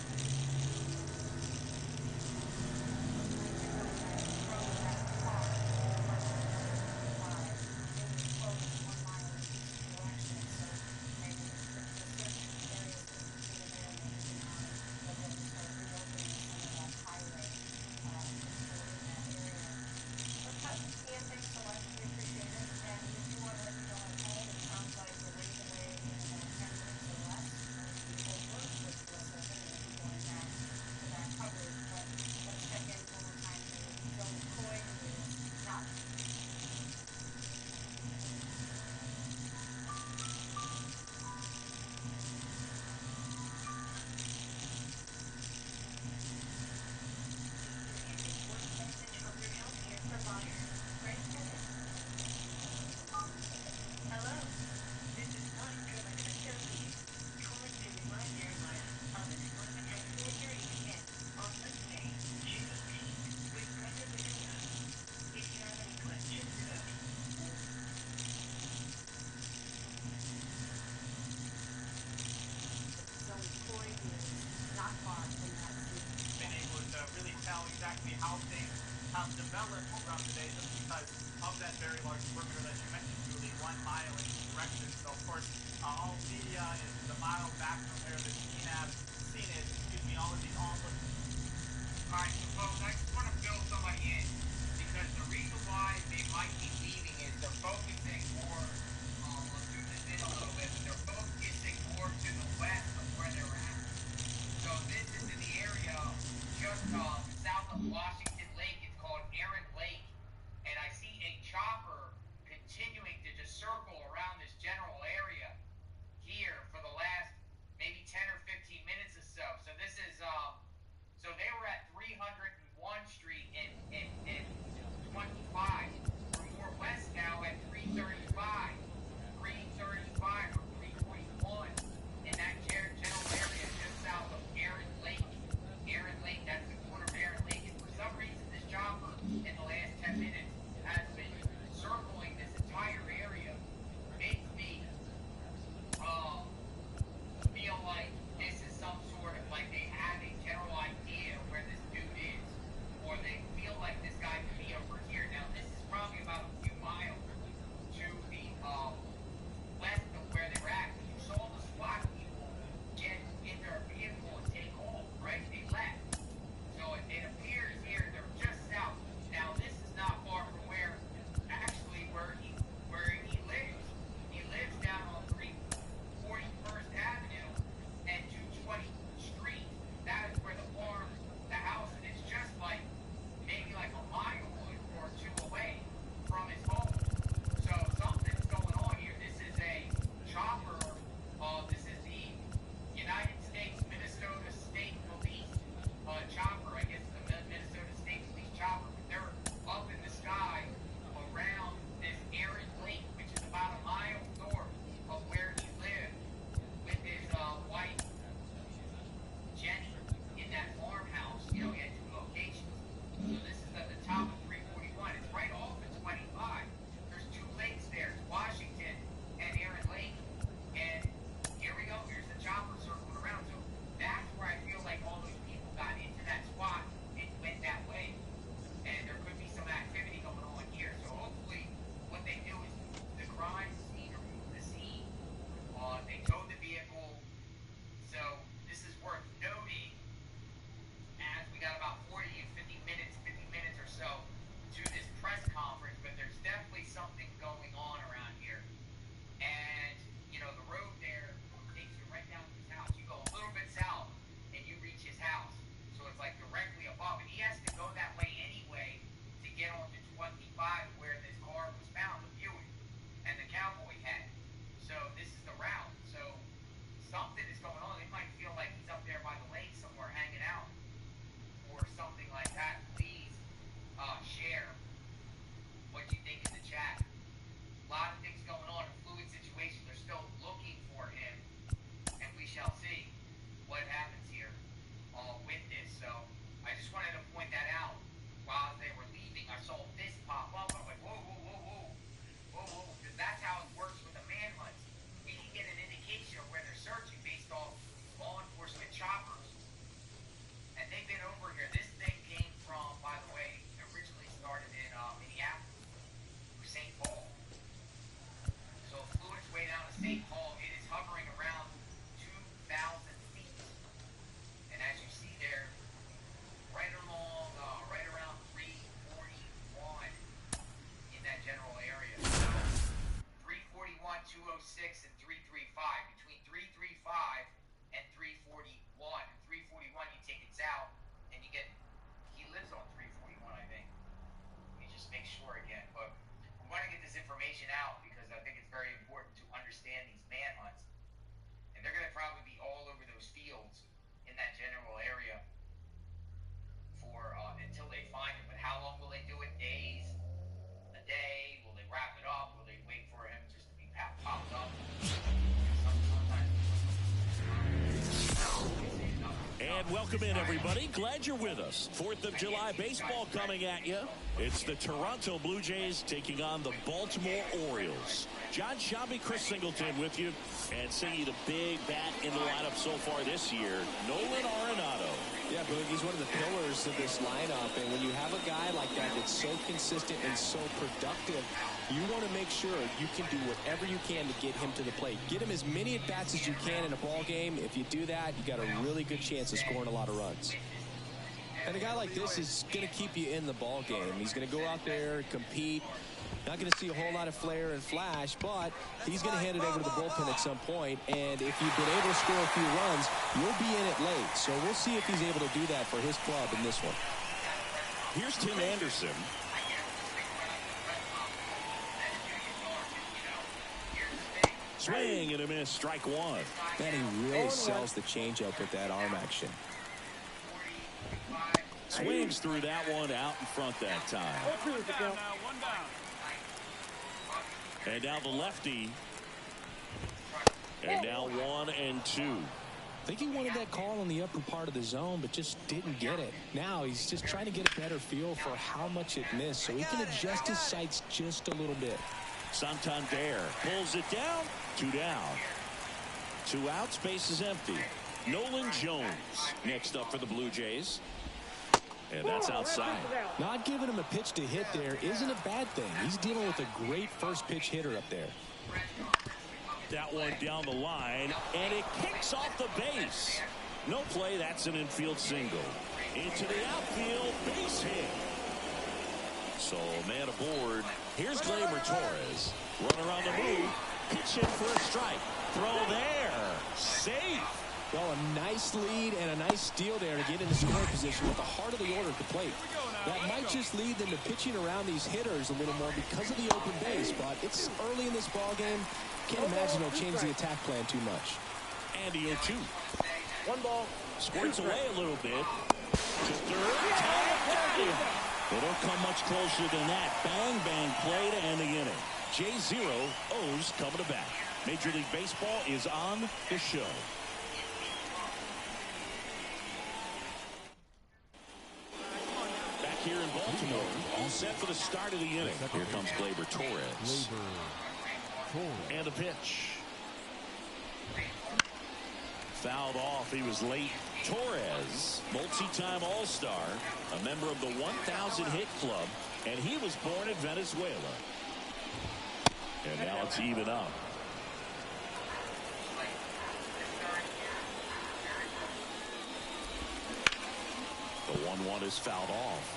It was closed 1 mile in each direction, so maybe the search area is going to continue there, and then moving on, and they'll be able to start reopening some of that highway for people in that area. Ian, thanks so much. We appreciate it, and we do want to let you know at home, it sounds like the rain delay in about 10 minutes or less will be over with US Open, and we'll be going back to that coverage. But let's check in one more time here with Joe McCoy, who is not Hello, this is Line-Driven Associates calling to remind airlines of employment at 4:30 p.m. on Wednesday, June 18th with Brenda Laguna. If you have any questions about Joe McCoy, who is not far from that scene. Been able to really tell exactly how things have developed throughout the day just because of that very large perimeter that you mentioned, Julie, 1 mile in each direction. So, of course, all media is a mile back from where the scene is. All of these onlookers. All right, so folks, I just want to fill somebody in because the reason why they might be leaving is they're focusing more. I'll zoom this in a little bit, but they're focusing more to the west of where they're at. So this is in the area just south of Washington Lake. It's called Aaron Lake, and I see a chopper continuing to just circle around this general area here for the last maybe 10 or 15 minutes or so. So this is so they were at 301 Street and 25. We're more west now at 335, 335 or 341 in that general area just south of Aaron Lake. Aaron Lake, that's the corner information out because I think it's very important to understand these manhunts. And they're going to probably be all over those fields in that general area for until they find him. But how long will they do it? Days? A day? Will they wrap it up? Will they wait for him just to be popped up? And welcome in, everybody. Glad you're with us. 4th of July baseball coming at you. It's the Toronto Blue Jays taking on the Baltimore Orioles. John Shabby, Chris Singleton with you. And singing the big bat in the lineup so far this year, Nolan Arenado. Yeah, Boog, he's one of the pillars of this lineup. And when you have a guy like that that's so consistent and so productive, you want to make sure you can do whatever you can to get him to the plate. Get him as many at-bats as you can in a ball game. If you do that, you got a really good chance of scoring a lot of runs. And a guy like this is going to keep you in the ball game. He's going to go out there, compete. Not going to see a whole lot of flair and flash, but he's going to hand it over to the bullpen at some point. And if you've been able to score a few runs, you'll be in it late. So we'll see if he's able to do that for his club in this one. Here's Tim Anderson. Swing and a miss, strike one. Man, he really sells the changeup with that arm action. Swings through that one out in front that time. And now the lefty. And now 1-2. I think he wanted that call in the upper part of the zone, but just didn't get it. Now he's just trying to get a better feel for how much it missed so he can adjust his sights just a little bit. Santander pulls it down. 2 down. 2 outs, base is empty. Nolan Jones next up for the Blue Jays. And that's outside. Not giving him a pitch to hit there isn't a bad thing. He's dealing with a great first pitch hitter up there. That one down the line, and it kicks off the base. No play, that's an infield single. Into the outfield, base hit. So, man aboard. Here's Gleyber Torres. Runner on the move. Pitch in for a strike. Throw there. Safe. Well, a nice lead and a nice steal there to get into scoring position with the heart of the order at the plate. That might just lead them to pitching around these hitters a little more because of the open base, but it's early in this ball game. Can't imagine they'll change the attack plan too much. And the 0-2. 1 ball. Squirts away a little bit. To third. They don't come much closer than that. Bang, bang play to end the inning. J0 O's coming to bat. Major League Baseball is on the show. Back here in Baltimore, all set for the start of the inning. Here comes Gleyber Torres. And a pitch. Fouled off. He was late. Torres, multi-time All-Star, a member of the 1,000 hit club, and he was born in Venezuela. And now it's even up. The 1-1 is fouled off.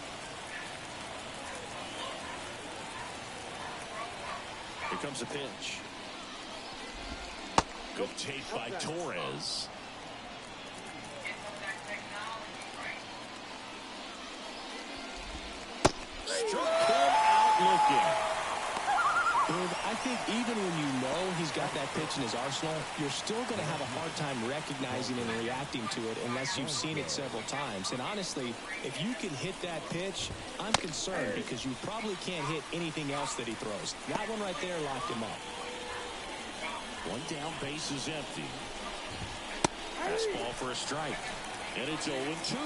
Here comes a pitch. Good tape by Torres. Struck him out looking. I think even when you know he's got that pitch in his arsenal, you're still going to have a hard time recognizing and reacting to it unless you've seen it several times. And honestly, if you can hit that pitch, I'm concerned because you probably can't hit anything else that he throws. That one right there locked him up. 1 down, base is empty. Fastball for a strike. And it's 0-2.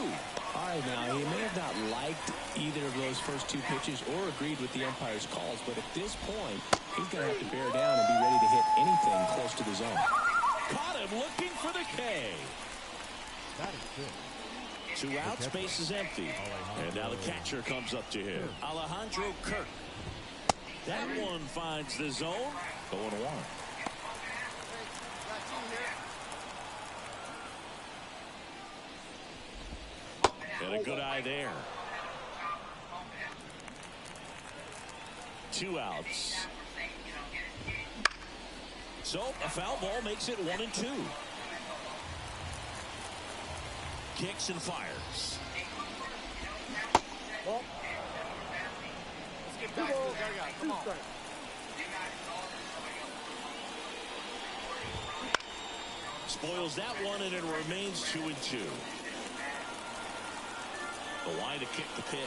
All right, now, he may have not liked either of those first 2 pitches or agreed with the umpire's calls, but at this point, he's going to have to bear down and be ready to hit anything close to the zone. Caught him looking for the K. That is good. 2 outs, base is empty. And now the catcher comes up to him. Alejandro Kirk. That one finds the zone. 0-1. And a good eye there. 2 outs. So a foul ball makes it 1-2. Kicks and fires. Well, let's get back to the dugout. Come on. spoils that one, and it remains 2-2. The line to kick the pitch.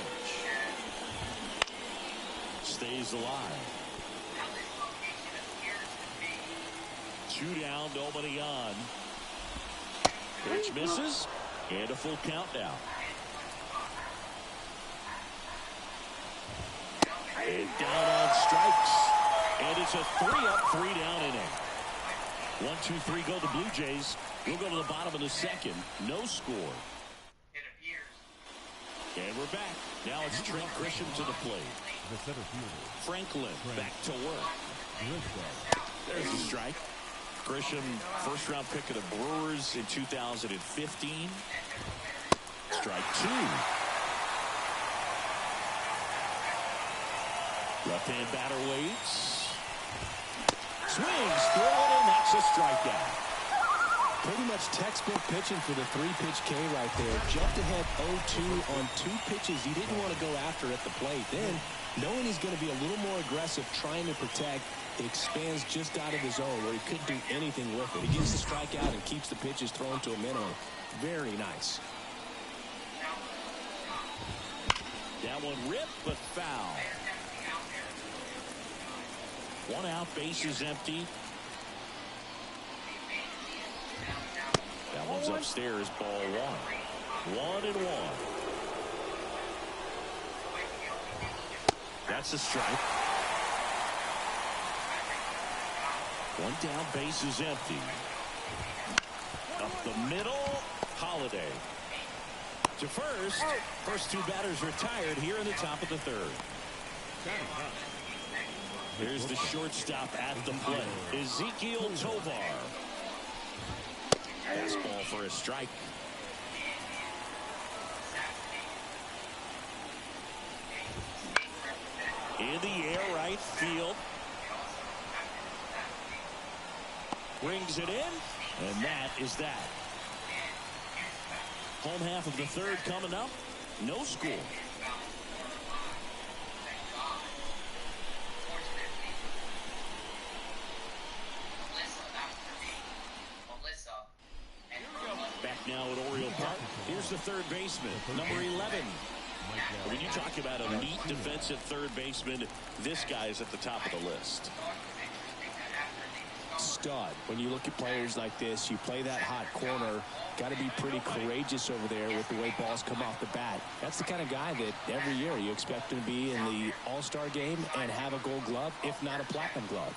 Stays alive. 2 down, nobody on. Pitch misses, and a full countdown. And down on strikes. And it's a 3-up, 3-down inning. 1-2-3 go the Blue Jays. We'll go to the bottom of the second. No score. And we're back. Now it's Trent Grisham to the plate. The center fielder. Franklin back to work. There's the strike. Grisham, first-round pick of the Brewers in 2015. Strike 2. Left-hand batter waits. Swings through it, and that's a strikeout. Pretty much textbook pitching for the 3-pitch K right there. Jumped ahead 0-2 on 2 pitches he didn't want to go after at the plate. Then, knowing he's going to be a little more aggressive, trying to protect, it expands just out of his zone where he couldn't do anything with it. He gets the strikeout and keeps the pitches thrown to a minimum. Very nice. That one ripped, but foul. 1 out, base is empty. That one's upstairs, ball 1. 1-1. That's a strike. 1 down, base is empty. Up the middle, Holiday. To first. First 2 batters retired here in the top of the 3rd. Here's the shortstop at the plate, Ezekiel Tovar. Fastball for a strike. In the air, right field. Brings it in, and that is that. Home half of the 3rd coming up. No score. Back now at Oriole Park. Here's the 3rd baseman, number 11. When you talk about a neat defensive 3rd baseman, this guy is at the top of the list. Stud. When you look at players like this, you play that hot corner, got to be pretty courageous over there with the way balls come off the bat. That's the kind of guy that every year you expect him to be in the All-Star game and have a Gold Glove, if not a Platinum Glove.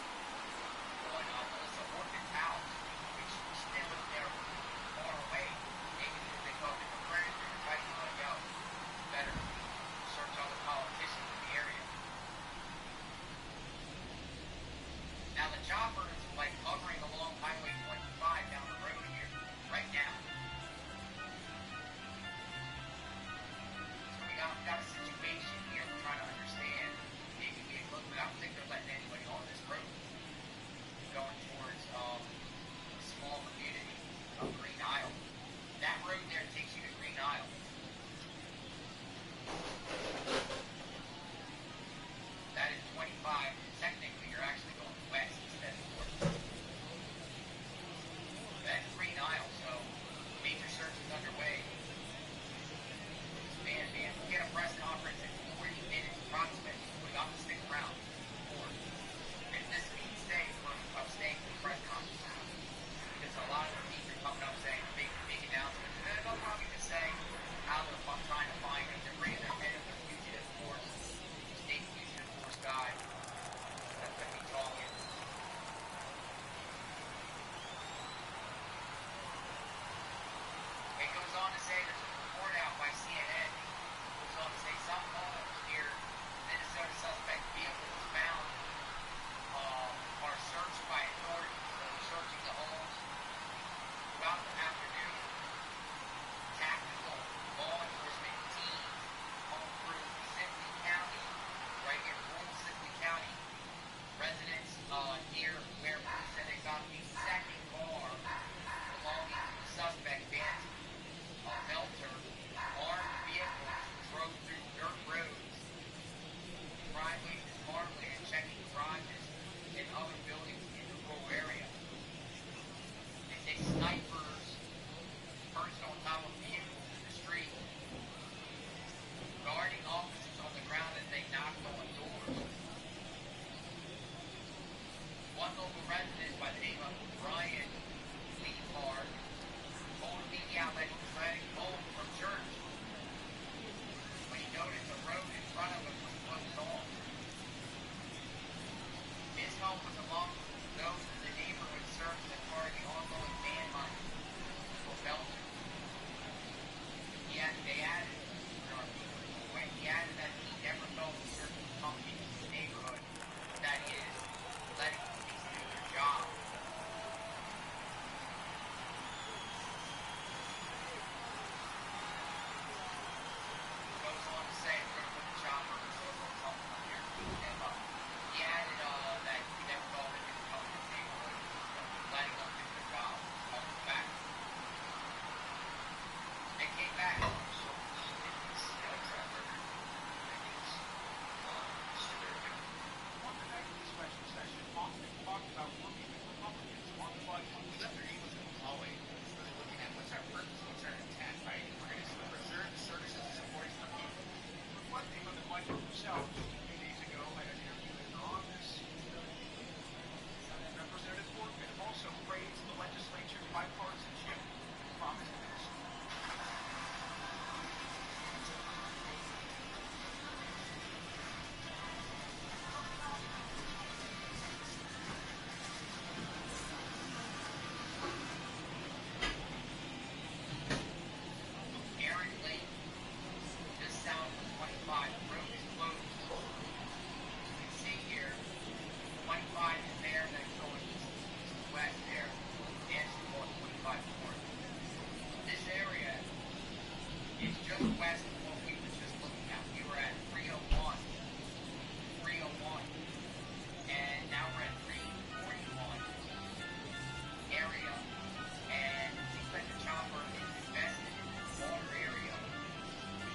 It's just west of what we were just looking at. We were at 301. 301. And now we're at 341 area. And it seems like the chopper is invested in the water area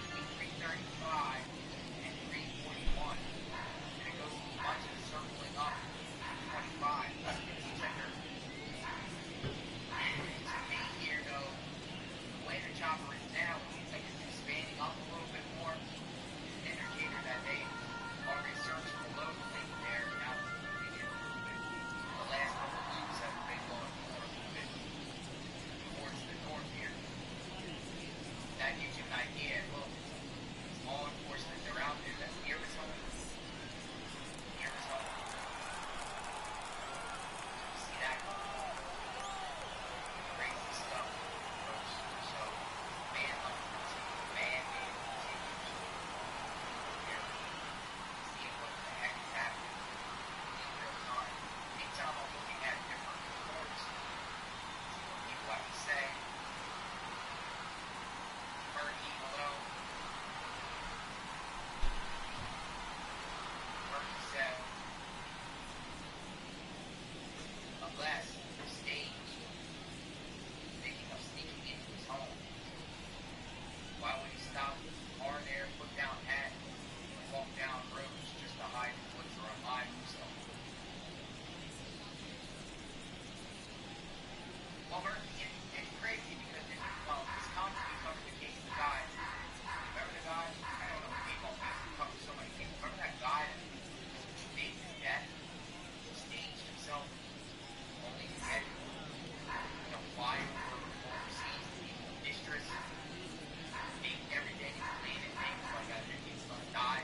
between 335 and 341. And it goes through much of the circling up to 25. It seems like they're to me here though, the way the chopper is now, it seems like it's expanding up a little bit more. It's an indicator that they are researching the load thing there now moving it a little bit. The last couple of loops have been going more a little bit towards the north here. That gives you an idea. Look, law enforcement, they're out there. That's the Arizona. Arizona. See that? Crazy stuff, folks. So, manhunt continues. Man continues. Here, seeing what the heck is happening in real time. Anytime I'm looking at different reports, see what people have to say. Murky, hello. Murky said, unless staged, thinking of sneaking into his home. Why would he stop the car there, put down hat, and walk down roads just to hide the woods or unalive himself? Well, Murky, it's crazy because this company covered the case of the guy. Remember the guy? I don't know who came up with it. He covered so many people. Remember that guy that staged his death? Staged himself only to get, fly over overseas to be in distress. Think every day he's planning things like I think he's going to die.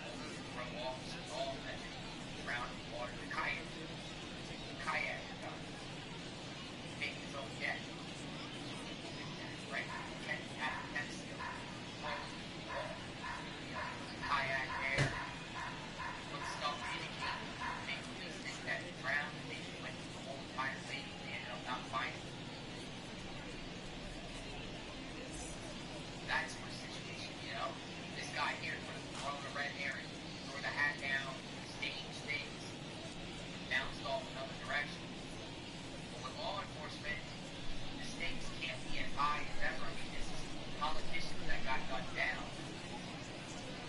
Only to throw officers off and then drown in water. The kayak guy. Make his own death. Right? Can still throw the wall. Kayak there. Put stuff in it. Make police think that he drowned and they just went through the whole entire thing and they ended up not finding him. That sort of situation, This guy here could have thrown a red herring, threw the hat down, staged things, bounced off another direction. But with law enforcement, the stakes can't be as high as ever. I mean, this is politicians that got gunned down.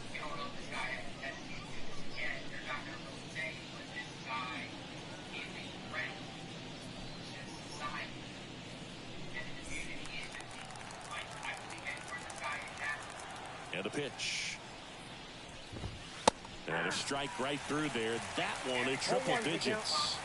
We don't know if this guy has investigated this again. They're not going to really say, but this guy is a threat to society and the community is a I believe that's where this guy is at. And a pitch. And a strike right through there. That one at triple digits.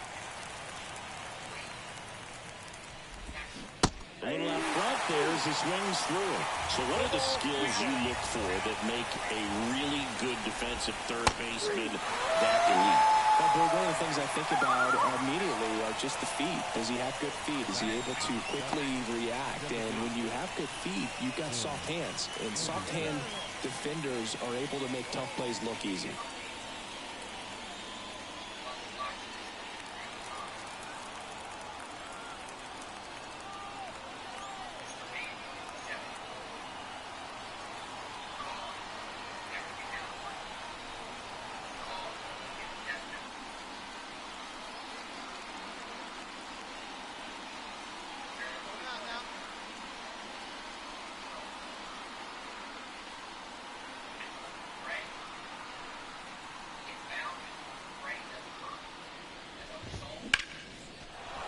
A little out front there as he swings through it. So what are the skills you look for that make a really good defensive third baseman that elite? Well, Bird, one of the things I think about immediately are just the feet. Does he have good feet? Is he able to quickly react? And when you have good feet, you've got soft hands. And soft hand defenders are able to make tough plays look easy.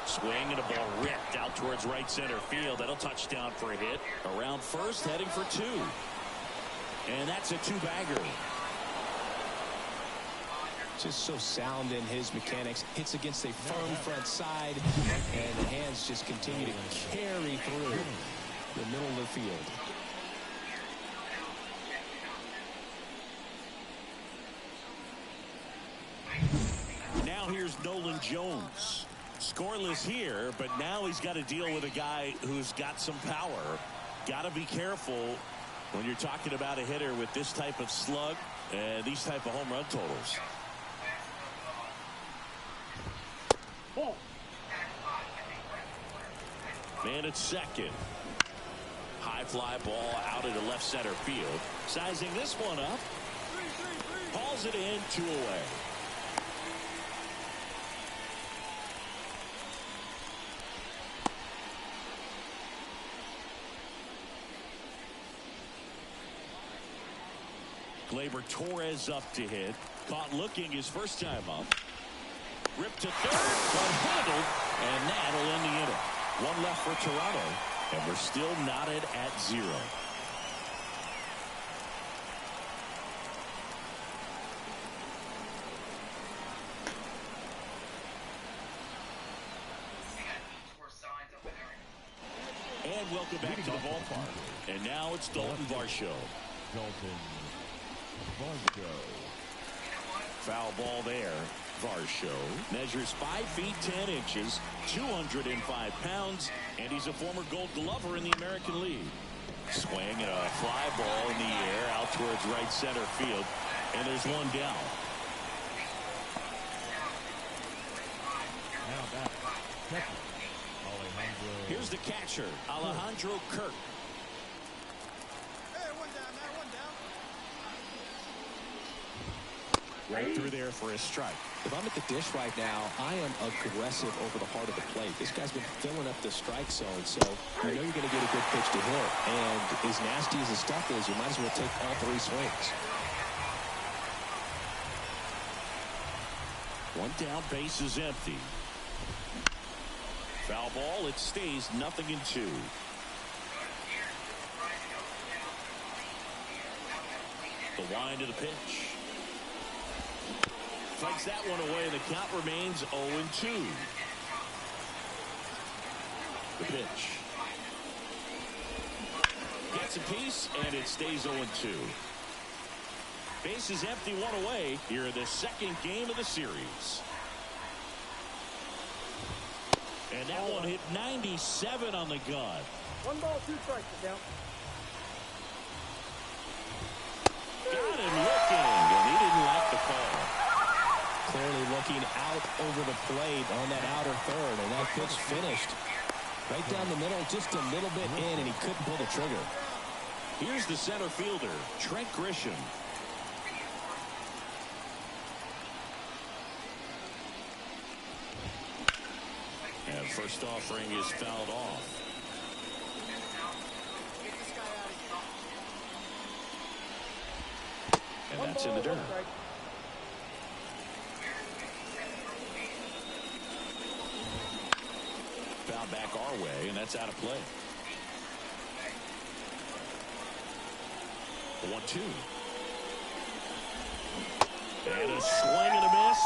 Swing and a ball ripped out towards right center field. That'll touch down for a hit. Around first, heading for two. And that's a two-bagger. Just so sound in his mechanics. Hits against a firm front side, and the hands just continue to carry through the middle of the field. Now here's Nolan Jones. Scoreless here, but now he's got to deal with a guy who's got some power. Got to be careful when you're talking about a hitter with this type of slug and these type of home run totals. Man at second. High fly ball out into left center field. Sizing this one up. Hauls it in, 2 away. Gleyber Torres up to hit. Caught looking his first time up. Ripped to third, but handled, and that'll end the inning. One left for Toronto, and we're still knotted at 0. And welcome back to the ballpark. And now it's Dalton Varsho. Dalton Varsho. Foul ball there. Varsho measures 5 feet 10 inches, 205 pounds, and he's a former Gold Glover in the American League. Swing and a fly ball in the air out towards right center field, and there's one down. Now back. Catcher. Alejandro. Here's the catcher, Alejandro Kirk. Right through there for a strike. If I'm at the dish right now, I am aggressive over the heart of the plate. This guy's been filling up the strike zone, so you know you're going to get a good pitch to hit. And as nasty as his stuff is, you might as well take all 3 swings. One down, base is empty. Foul ball, it stays 0-2. The wind of the pitch. Fights that one away, and the count remains 0-2. The pitch. Gets a piece, and it stays 0-2. Base is empty, 1 away here in the second game of the series. And that one hit 97 on the gun. 1 ball, 2 strikes, down. Got him looking, and he didn't like the call. Clearly looking out over the plate on that outer third, and that pitch finished right down the middle, just a little bit in, and he couldn't pull the trigger. Here's the center fielder, Trent Grisham. And first offering is fouled off. And that's in the dirt. Foul back our way, and that's out of play. 1-2. And a swing and a miss.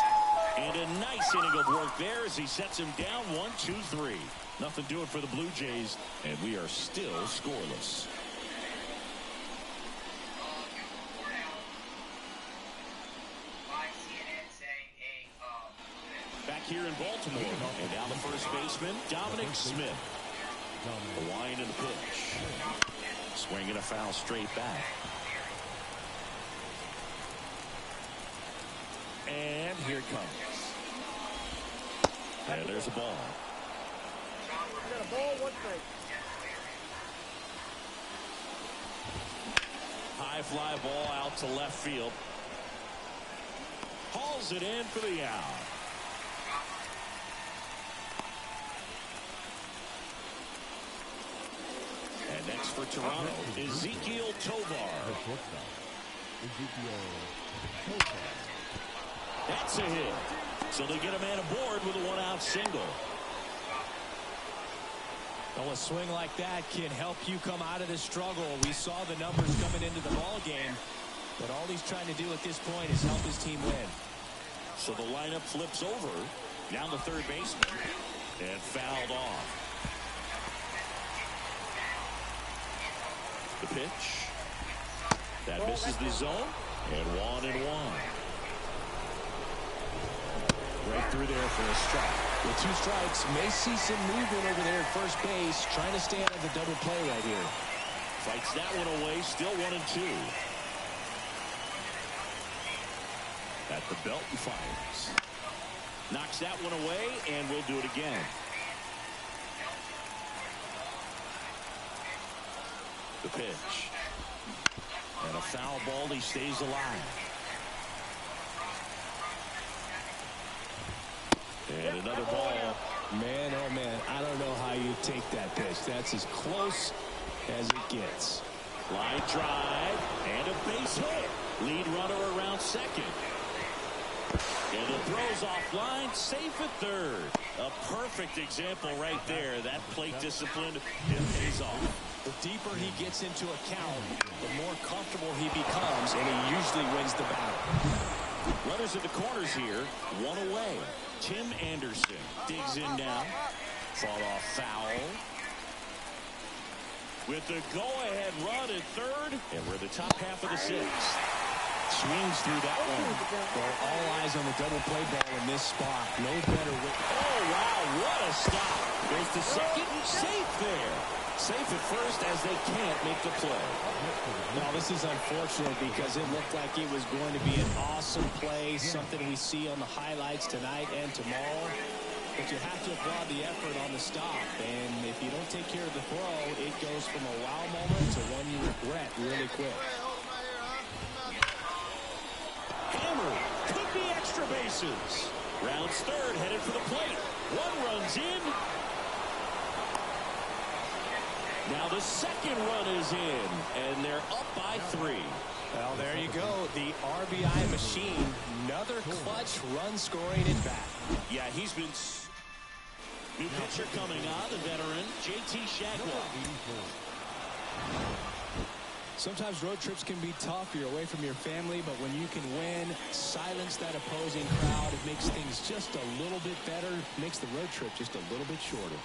And a nice inning of work there as he sets him down 1-2-3. Nothing doing for the Blue Jays, and we are still scoreless. Back here in Baltimore, and now the first baseman, Dominic Smith. The wind and the pitch. Swing and a foul straight back. And here it comes. And there's a ball. Got a ball, 1 strike. High fly ball out to left field. Hauls it in for the out. And next for Toronto, Ezequiel Tovar. That's a hit. So they get a man aboard with a 1-out single. Well, a swing like that can help you come out of the struggle. We saw the numbers coming into the ball game, but all he's trying to do at this point is help his team win. So the lineup flips over. Down the third baseman. And fouled off. The pitch. That misses the zone. And 1-1. Right through there for a strike. With 2 strikes, may see some movement over there at first base, trying to stay out of the double play right here. Fights that one away, still 1-2. At the belt and fires. Knocks that one away, and we'll do it again. The pitch. And a foul ball. He stays alive. And another ball. Man, oh man, I don't know how you take that pitch. That's as close as it gets. Line drive and a base hit. Lead runner around second. And the throw's offline, safe at third. A perfect example right there. That plate discipline, it pays off. The deeper he gets into a count, the more comfortable he becomes, and he usually wins the battle. Runners in the corners here, one away. Tim Anderson digs in now. Fought off foul. With the go-ahead run at third, and we're in the top half of the sixth. Swings through that one. Well, all eyes on the double play ball in this spot. No better way. Oh, wow, what a stop. Goes to second, safe there. Safe at first as they can't make the play. Now, this is unfortunate because it looked like it was going to be an awesome play, something we see on the highlights tonight and tomorrow. But you have to applaud the effort on the stop. And if you don't take care of the throw, it goes from a wow moment to one you regret really quick. Hammer could be extra bases. Rounds third, headed for the plate. One runs in. Now the second run is in, and they're up by 3. Well, there you go. The RBI machine. Another clutch run scoring at bat. Yeah, he's been... New pitcher coming on, the veteran, JT Shagwell. Sometimes road trips can be tough. You're away from your family, but when you can win, silence that opposing crowd, it makes things just a little bit better, makes the road trip just a little bit shorter.